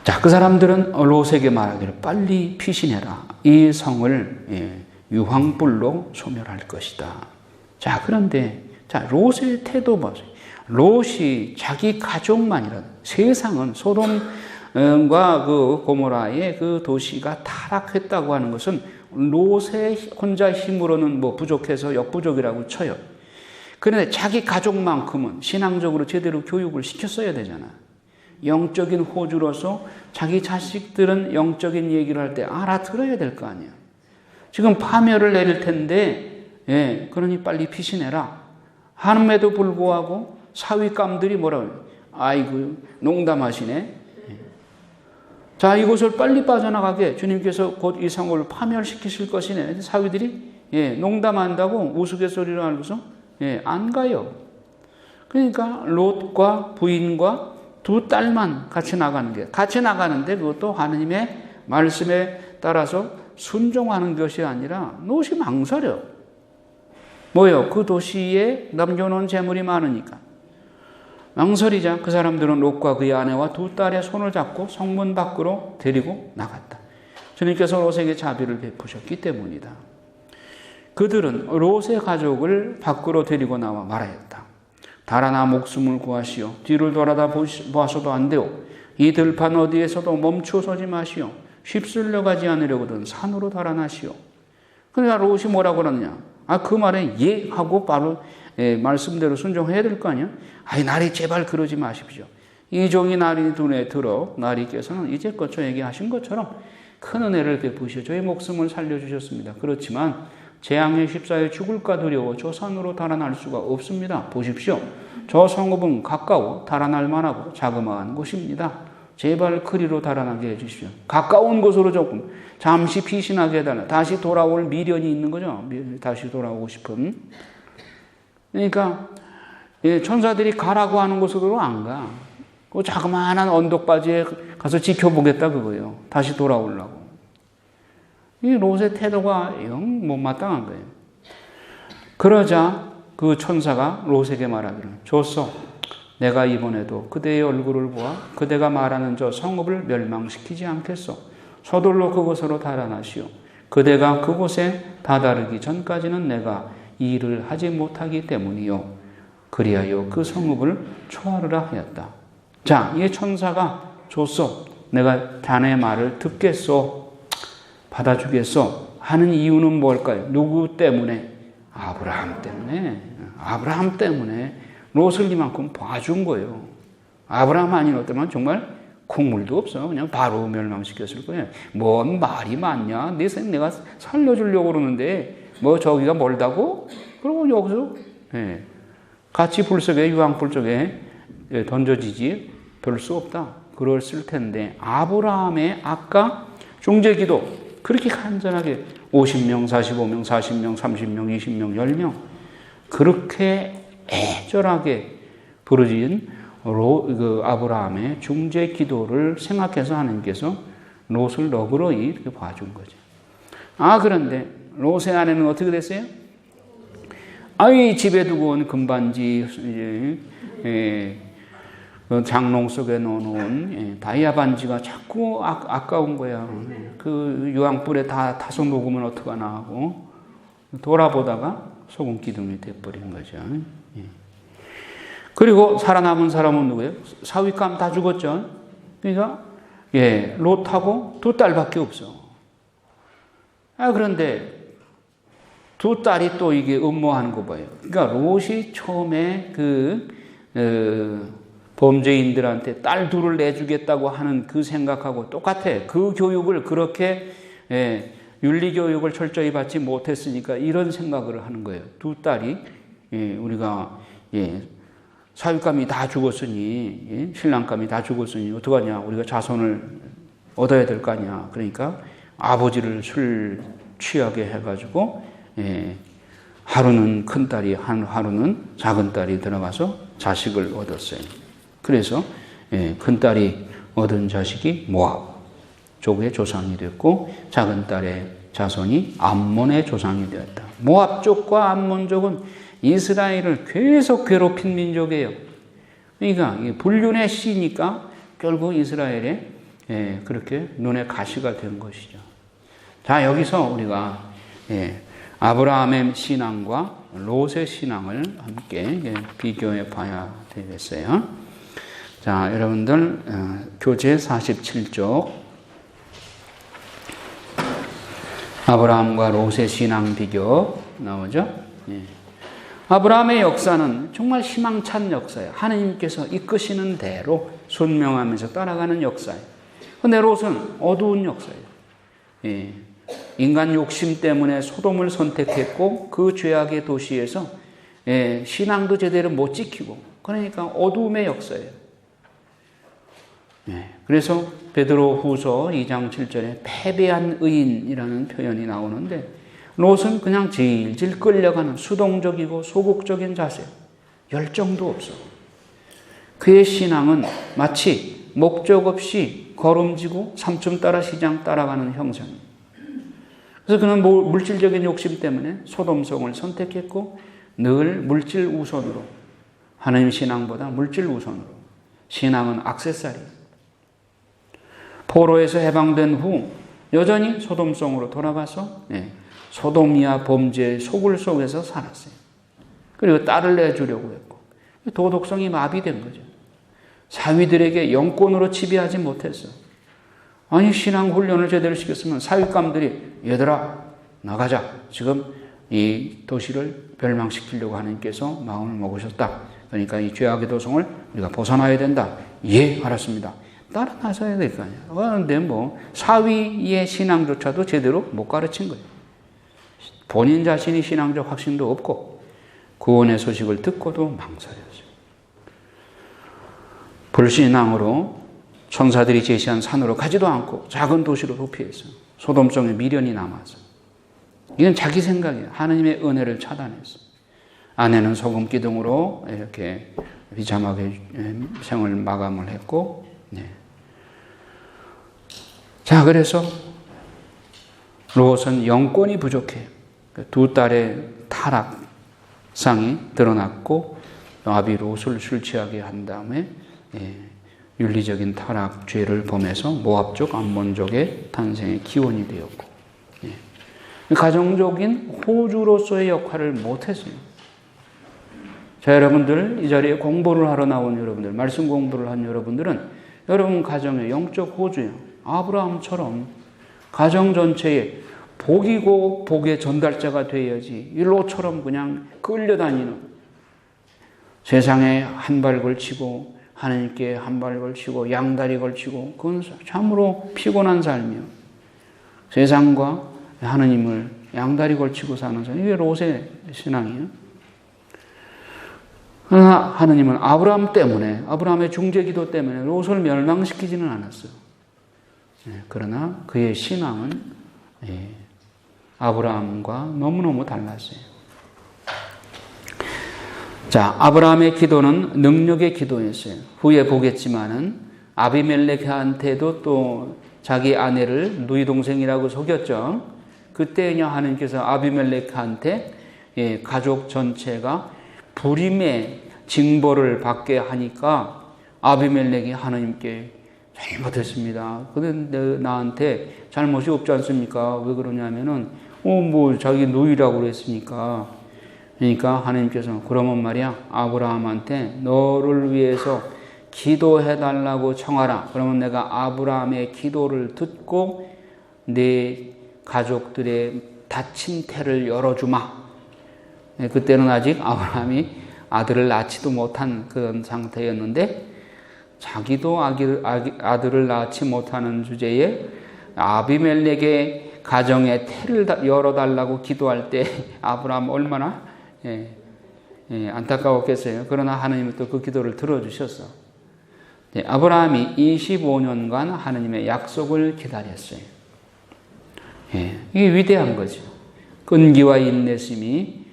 자, 그 사람들은 롯에게 말하기를 빨리 피신해라. 이 성을 유황불로 소멸할 것이다. 자, 그런데 자, 롯의 태도 보세요. 롯이 자기 가족만이라 세상은 소돔과 그 고모라의 그 도시가 타락했다고 하는 것은 롯의 혼자 힘으로는 뭐 부족해서 역부족이라고 쳐요. 그런데 자기 가족만큼은 신앙적으로 제대로 교육을 시켰어야 되잖아. 영적인 호주로서 자기 자식들은 영적인 얘기를 할 때 알아들어야 될 거 아니야. 지금 파멸을 내릴 텐데, 그러니 빨리 피신해라. 하는데도 불구하고 사위감들이 뭐라고 해요? 아이고, 농담하시네. 자, 이곳을 빨리 빠져나가게 주님께서 곧 이 성을 파멸시키실 것이네. 사위들이 농담한다고 우스갯소리를 하면서 안 가요. 그러니까 롯과 부인과 두 딸만 같이 나가는데 그것도 하나님의 말씀에 따라서 순종하는 것이 아니라 롯이 망설여. 뭐요? 그 도시에 남겨놓은 재물이 많으니까. 망설이자 그 사람들은 롯과 그의 아내와 두 딸의 손을 잡고 성문 밖으로 데리고 나갔다. 주님께서 롯에게 자비를 베푸셨기 때문이다. 그들은 롯의 가족을 밖으로 데리고 나와 말하였다. 달아나 목숨을 구하시오. 뒤를 돌아다 보아서도 안 되오. 이 들판 어디에서도 멈추어 서지 마시오. 휩쓸려 가지 않으려거든 산으로 달아나시오. 그러니까 롯이 뭐라고 그러느냐. 그 말에 예 하고 바로 말씀대로 순종해야 될 거 아니야. 아이 나리 제발 그러지 마십시오. 이 종이 나리 눈에 들어 나리께서는 이제껏 저에게 하신 것처럼 큰 은혜를 베푸시어 저의 목숨을 살려주셨습니다. 그렇지만 재앙에 휩싸여 죽을까 두려워 저 산으로 달아날 수가 없습니다. 보십시오. 저 성읍은 가까워 달아날 만하고 자그마한 곳입니다. 제발 그리로 달아나게 해주십시오. 가까운 곳으로 조금 잠시 피신하게 해달라. 다시 돌아올 미련이 있는 거죠. 다시 돌아오고 싶은. 그러니까 천사들이 가라고 하는 곳으로 안 가. 그 자그마한 언덕바지에 가서 지켜보겠다 그거예요. 다시 돌아오려고. 이 롯의 태도가 영 못마땅한 거예요. 그러자 그 천사가 롯에게 말하기를 좋소. 내가 이번에도 그대의 얼굴을 보아 그대가 말하는 저 성읍을 멸망시키지 않겠소. 서둘러 그곳으로 달아나시오. 그대가 그곳에 다다르기 전까지는 내가 이 일을 하지 못하기 때문이요. 그리하여 그 성읍을 초하르라 하였다. 자, 이 천사가 좋소. 내가 자네 말을 듣겠소. 받아주겠소. 하는 이유는 뭘까요? 누구 때문에? 아브라함 때문에. 아브라함 때문에 롯을 이만큼 봐준 거예요. 아브라함 아니었다면 정말 국물도 없어. 그냥 바로 멸망시켰을 거예요. 뭔 말이 많냐? 내가 살려주려고 그러는데 뭐 저기가 멀다고? 그러고 여기서 같이 불 속에 유황불 속에 던져지지 별 수 없다. 그랬을 텐데 아브라함의 아까 중재기도 그렇게 간절하게 50명, 45명, 40명, 30명, 20명, 10명 그렇게 애절하게 부르짖은 아브라함의 중재 기도를 생각해서 하나님께서 롯을 너그러이 이렇게 봐준 거죠. 그런데 롯의 아내는 어떻게 됐어요? 이 집에 두고 온 금반지, 장롱 속에 넣어놓은 다이아 반지가 자꾸 아까운 거야. 그 유황불에 다 타서 녹으면 어떡하나 하고 돌아보다가 소금 기둥이 돼버린 거죠. 그리고 살아남은 사람은 누구예요? 사위감 다 죽었죠. 그러니까 롯하고 두 딸밖에 없어. 그런데 두 딸이 또 이게 음모하는 거 봐요. 그러니까 롯이 처음에 범죄인들한테 딸 둘을 내주겠다고 하는 그 생각하고 똑같아. 그 교육을 그렇게 윤리 교육을 철저히 받지 못했으니까 이런 생각을 하는 거예요. 두 딸이 우리가 사윗감이 다 죽었으니 신랑감이 다 죽었으니 어떡하냐. 우리가 자손을 얻어야 될 거 아니야. 그러니까 아버지를 술 취하게 해가지고 하루는 큰딸이 하루는 작은딸이 들어가서 자식을 얻었어요. 그래서 큰딸이 얻은 자식이 모압 족의 조상이 됐고 작은딸의 자손이 암몬의 조상이 되었다. 모압 족과 암몬 족은 이스라엘을 계속 괴롭힌 민족이에요. 그러니까 불륜의 씨니까 결국 이스라엘에 그렇게 눈에 가시가 된 것이죠. 자, 여기서 우리가 아브라함의 신앙과 롯의 신앙을 함께 비교해 봐야 되겠어요. 자, 여러분들 교재 47쪽 아브라함과 롯의 신앙 비교 나오죠. 아브라함의 역사는 정말 희망찬 역사예요. 하나님께서 이끄시는 대로 순명하면서 따라가는 역사예요. 그런데 롯은 어두운 역사예요. 인간 욕심 때문에 소돔을 선택했고 그 죄악의 도시에서 신앙도 제대로 못 지키고 그러니까 어두움의 역사예요. 그래서 베드로 후서 2장 7절에 패배한 의인이라는 표현이 나오는데 롯은 그냥 질질 끌려가는 수동적이고 소극적인 자세, 열정도 없어. 그의 신앙은 마치 목적 없이 걸음지고 삼층 따라 시장 따라가는 형상이에요. 그래서 그는 물질적인 욕심 때문에 소돔성을 선택했고 늘 물질 우선으로, 하나님 신앙보다 물질 우선으로, 신앙은 액세서리. 포로에서 해방된 후 여전히 소돔성으로 돌아가서 소돔이야 범죄의 소굴 속에서 살았어요. 그리고 딸을 내주려고 했고 도덕성이 마비된 거죠. 사위들에게 영권으로 지배하지 못했어. 아니 신앙 훈련을 제대로 시켰으면 사윗감들이 얘들아 나가자. 지금 이 도시를 멸망시키려고 하나님께서 마음을 먹으셨다. 그러니까 이 죄악의 도성을 우리가 벗어나야 된다. 예, 알았습니다. 따라 나서야 될 거 아니야. 그런데 사위의 신앙조차도 제대로 못 가르친 거예요. 본인 자신이 신앙적 확신도 없고 구원의 소식을 듣고도 망설였어요. 불신앙으로 천사들이 제시한 산으로 가지도 않고 작은 도시로 도피했어요. 소돔성에 미련이 남았어요. 이건 자기 생각이에요. 하나님의 은혜를 차단했어요. 아내는 소금 기둥으로 이렇게 비참하게 생을 마감을 했고, 자, 그래서 롯은 영권이 부족해. 두 딸의 타락상이 드러났고, 아비 롯을 술 취하게 한 다음에 윤리적인 타락 죄를 범해서 모압족, 암몬족의 탄생의 기원이 되었고, 가정적인 호주로서의 역할을 못했어요. 자, 여러분들 이 자리에 공부를 하러 나온 여러분들, 말씀 공부를 한 여러분들은 여러분 가정의 영적 호주예요. 아브라함처럼 가정 전체에 복이고 복의 전달자가 되어야지 이 롯처럼 그냥 끌려다니는, 세상에 한 발 걸치고 하나님께 한 발 걸치고 양다리 걸치고, 그건 참으로 피곤한 삶이에요. 세상과 하나님을 양다리 걸치고 사는 삶, 이게 롯의 신앙이에요. 그러나 하나님은 아브라함 때문에, 아브라함의 중재기도 때문에 롯을 멸망시키지는 않았어요. 그러나 그의 신앙은 아브라함과 너무너무 달랐어요. 자, 아브라함의 기도는 능력의 기도였어요. 후에 보겠지만은 아비멜렉한테도 또 자기 아내를 누이 동생이라고 속였죠. 그때 그냥 하나님께서 아비멜렉한테 가족 전체가 불임의 징벌을 받게 하니까 아비멜렉이 하나님께 잘못했습니다. 그런데 나한테 잘못이 없지 않습니까? 왜 그러냐면은 자기 누이라고 그랬으니까. 그러니까 하나님께서 그러면 말이야, 아브라함한테 너를 위해서 기도해달라고 청하라. 그러면 내가 아브라함의 기도를 듣고 네 가족들의 닫힌 태를 열어주마. 그때는 아직 아브라함이 아들을 낳지도 못한 그런 상태였는데, 자기도 아들을 낳지 못하는 주제에 아비멜렉의 가정의 태를 열어달라고 기도할 때 아브라함 얼마나 안타까웠겠어요. 그러나 하나님은 또 그 기도를 들어주셨어. 아브라함이 25년간 하나님의 약속을 기다렸어요. 이게 위대한 거죠. 끈기와 인내심이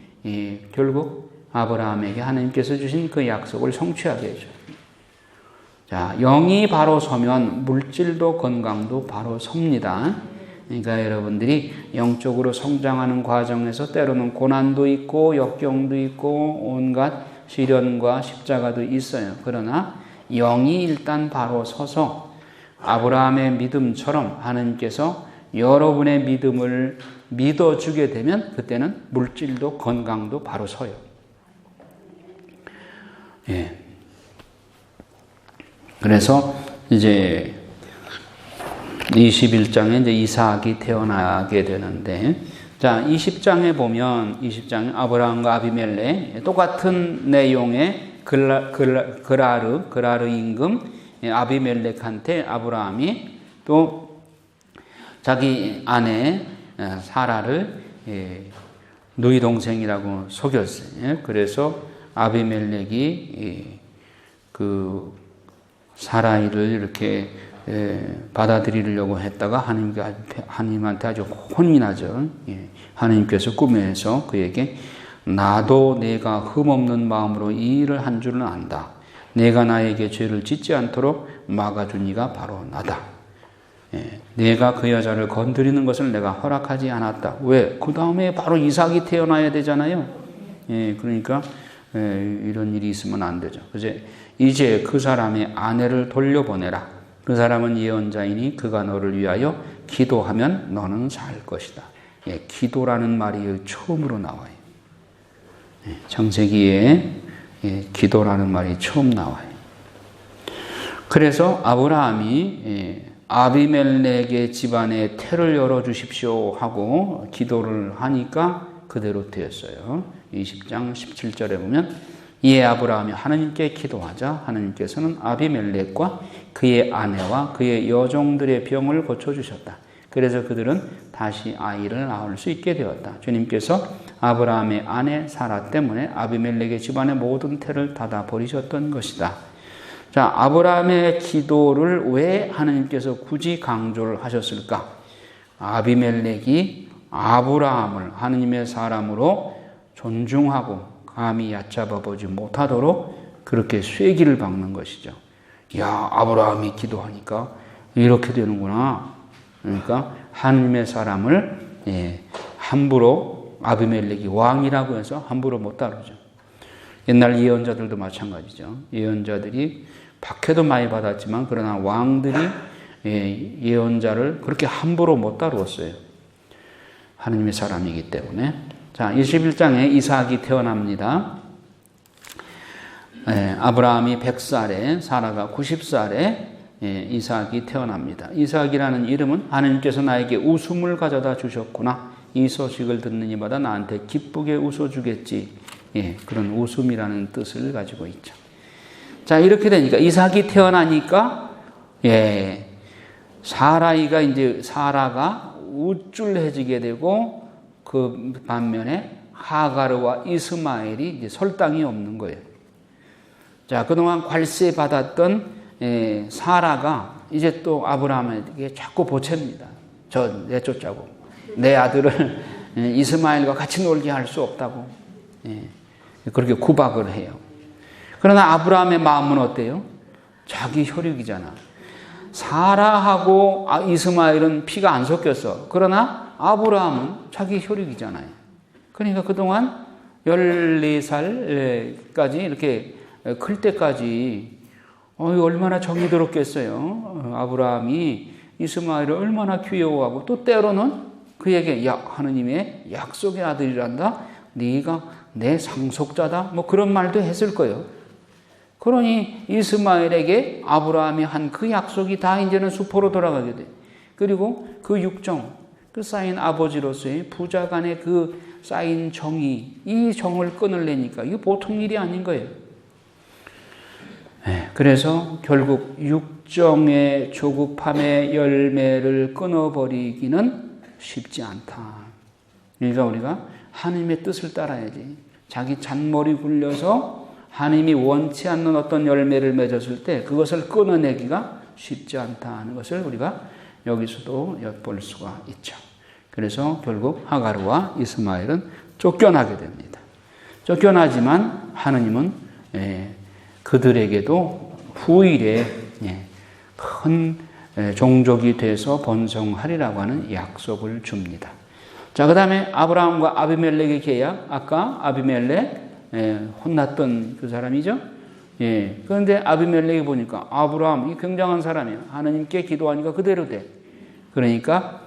결국 아브라함에게 하나님께서 주신 그 약속을 성취하게 해줘요. 자, 영이 바로 서면 물질도 건강도 바로 섭니다. 그러니까 여러분들이 영적으로 성장하는 과정에서 때로는 고난도 있고 역경도 있고 온갖 시련과 십자가도 있어요. 그러나 영이 일단 바로 서서 아브라함의 믿음처럼 하나님께서 여러분의 믿음을 믿어주게 되면 그때는 물질도 건강도 바로 서요. 예. 그래서 이제 21장에 이제 이삭이 태어나게 되는데, 자, 20장에 보면 20장에 아브라함과 아비멜렉 똑같은 내용의 그라르 임금 아비멜렉한테 아브라함이 또 자기 아내 사라를 누이 동생이라고 속였어요. 그래서 아비멜렉이 그 사라이를 이렇게 받아들이려고 했다가 하나님한테 아주 혼이 나죠. 하나님께서 꿈에서 그에게 나도 내가 흠없는 마음으로 이 일을 한 줄은 안다. 내가 나에게 죄를 짓지 않도록 막아준 이가 바로 나다. 내가 그 여자를 건드리는 것을 내가 허락하지 않았다. 왜? 그 다음에 바로 이삭이 태어나야 되잖아요. 그러니까 이런 일이 있으면 안 되죠. 이제 그 사람의 아내를 돌려보내라. 그 사람은 예언자이니 그가 너를 위하여 기도하면 너는 살 것이다. 기도라는 말이 처음으로 나와요. 창세기에 기도라는 말이 처음 나와요. 그래서 아브라함이 아비멜렉의 집안에 태를 열어주십시오 하고 기도를 하니까 그대로 되었어요. 20장 17절에 보면 이에 아브라함이 하나님께 기도하자 하나님께서는 아비멜렉과 그의 아내와 그의 여종들의 병을 고쳐주셨다. 그래서 그들은 다시 아이를 낳을 수 있게 되었다. 주님께서 아브라함의 아내 사라 때문에 아비멜렉의 집안의 모든 태를 닫아버리셨던 것이다. 자, 아브라함의 기도를 왜 하나님께서 굳이 강조를 하셨을까? 아비멜렉이 아브라함을 하나님의 사람으로 존중하고 감히 얕잡아 보지 못하도록 그렇게 쐐기를 박는 것이죠. 야, 아브라함이 기도하니까 이렇게 되는구나. 그러니까 하나님의 사람을 함부로 아비멜렉이 왕이라고 해서 함부로 못 다루죠. 옛날 예언자들도 마찬가지죠. 예언자들이 박해도 많이 받았지만 그러나 왕들이 예언자를 그렇게 함부로 못 다루었어요. 하나님의 사람이기 때문에. 자, 21장에 이삭이 태어납니다. 아브라함이 100살에 사라가 90살에 이삭이 태어납니다. 이삭이라는 이름은 하나님께서 나에게 웃음을 가져다 주셨구나. 이 소식을 듣는 이마다 나한테 기쁘게 웃어주겠지. 그런 웃음이라는 뜻을 가지고 있죠. 자, 이렇게 되니까 이삭이 태어나니까 사라가 우쭐해지게 되고 그 반면에 하가르와 이스마엘이 이제 설당이 없는 거예요. 자, 그동안 관세 받았던 사라가 이제 또 아브라함에게 자꾸 보챕니다. 저 내쫓자고 내 아들을 이스마엘과 같이 놀게 할 수 없다고 그렇게 구박을 해요. 그러나 아브라함의 마음은 어때요? 자기 혈육이잖아. 사라하고 이스마엘은 피가 안 섞였어. 그러나 아브라함은 자기 혈육이잖아요. 그러니까 그동안 14살까지 이렇게 클 때까지 얼마나 정이 들었겠어요. 아브라함이 이스마엘을 얼마나 귀여워하고 또 때로는 그에게 하느님의 약속의 아들이란다. 네가 내 상속자다. 뭐 그런 말도 했을 거예요. 그러니 이스마엘에게 아브라함이 한 그 약속이 다 이제는 수포로 돌아가게 돼. 그리고 그 육정, 그 쌓인 아버지로서의 부자 간의 그 쌓인 정의, 이 정을 끊으려니까 이게 보통 일이 아닌 거예요. 그래서 결국 육정의 조급함의 열매를 끊어버리기는 쉽지 않다. 그러니까 우리가 하나님의 뜻을 따라야지. 자기 잔머리 굴려서 하나님이 원치 않는 어떤 열매를 맺었을 때 그것을 끊어내기가 쉽지 않다는 것을 우리가 여기서도 엿볼 수가 있죠. 그래서 결국 하가르와 이스마엘은 쫓겨나게 됩니다. 쫓겨나지만 하느님은 그들에게도 후일에 큰 종족이 돼서 번성하리라고 하는 약속을 줍니다. 자, 그 다음에 아브라함과 아비멜렉의 계약, 아까 아비멜렉 혼났던 그 사람이죠. 그런데 아비멜렉이 보니까 아브라함이 굉장한 사람이에요. 하나님께 기도하니까 그대로 돼. 그러니까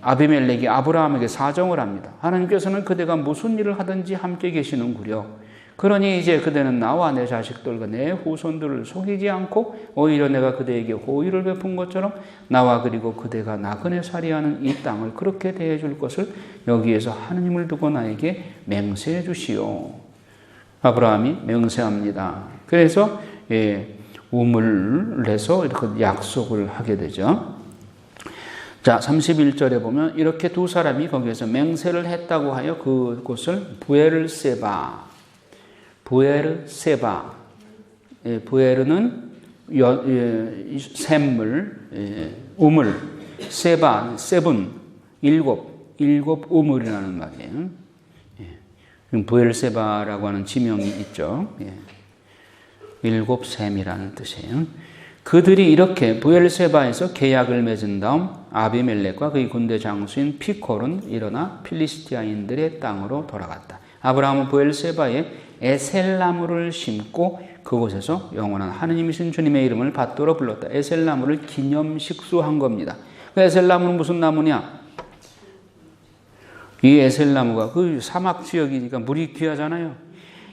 아비멜렉이 아브라함에게 사정을 합니다. 하나님께서는 그대가 무슨 일을 하든지 함께 계시는구려. 그러니 이제 그대는 나와 내 자식들과 내 후손들을 속이지 않고 오히려 내가 그대에게 호의를 베푼 것처럼 나와 그리고 그대가 나그네 살이하는 이 땅을 그렇게 대해 줄 것을 여기에서 하느님을 두고 나에게 맹세해 주시오. 아브라함이 맹세합니다. 그래서 우물을 내서 이렇게 약속을 하게 되죠. 자, 31절에 보면 이렇게 두 사람이 거기에서 맹세를 했다고 하여 그곳을 부에르세바. 부에르는 샘물, 우물, 세븐, 일곱 우물이라는 말이에요. 부에르세바라고 하는 지명이 있죠. 일곱 샘이라는 뜻이에요. 그들이 이렇게 부엘세바에서 계약을 맺은 다음 아비멜렉과 그의 군대 장수인 피콜은 일어나 필리스티아인들의 땅으로 돌아갔다. 아브라함은 부엘세바에 에셀나무를 심고 그곳에서 영원한 하느님이신 주님의 이름을 받들어 불렀다. 에셀나무를 기념식수한 겁니다. 그 에셀나무는 무슨 나무냐? 이 에셀나무가 그 사막 지역이니까 물이 귀하잖아요.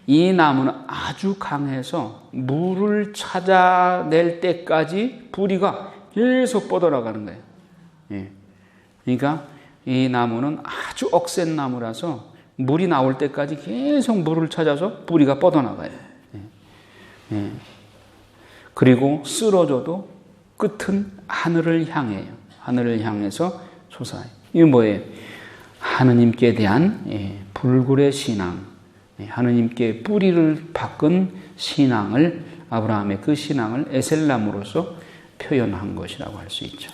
이 나무는 아주 강해서 물을 찾아낼 때까지 뿌리가 계속 뻗어나가는 거예요. 그러니까 이 나무는 아주 억센 나무라서 물이 나올 때까지 계속 물을 찾아서 뿌리가 뻗어나가요. 그리고 쓰러져도 끝은 하늘을 향해요. 하늘을 향해서 솟아요. 이게 뭐예요? 하느님께 대한 불굴의 신앙, 하느님께 뿌리를 박은 신앙을, 아브라함의 그 신앙을 에셀나무로서 표현한 것이라고 할 수 있죠.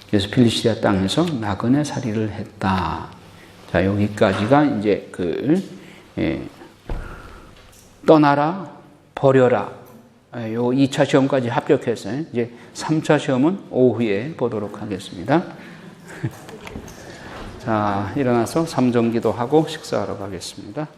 그래서 필리스티아 땅에서 나그네 살이를 했다. 자, 여기까지가 이제 떠나라, 버려라. 요 2차 시험까지 합격했어요. 이제 3차 시험은 오후에 보도록 하겠습니다. 자, 일어나서 삼정기도 하고 식사하러 가겠습니다.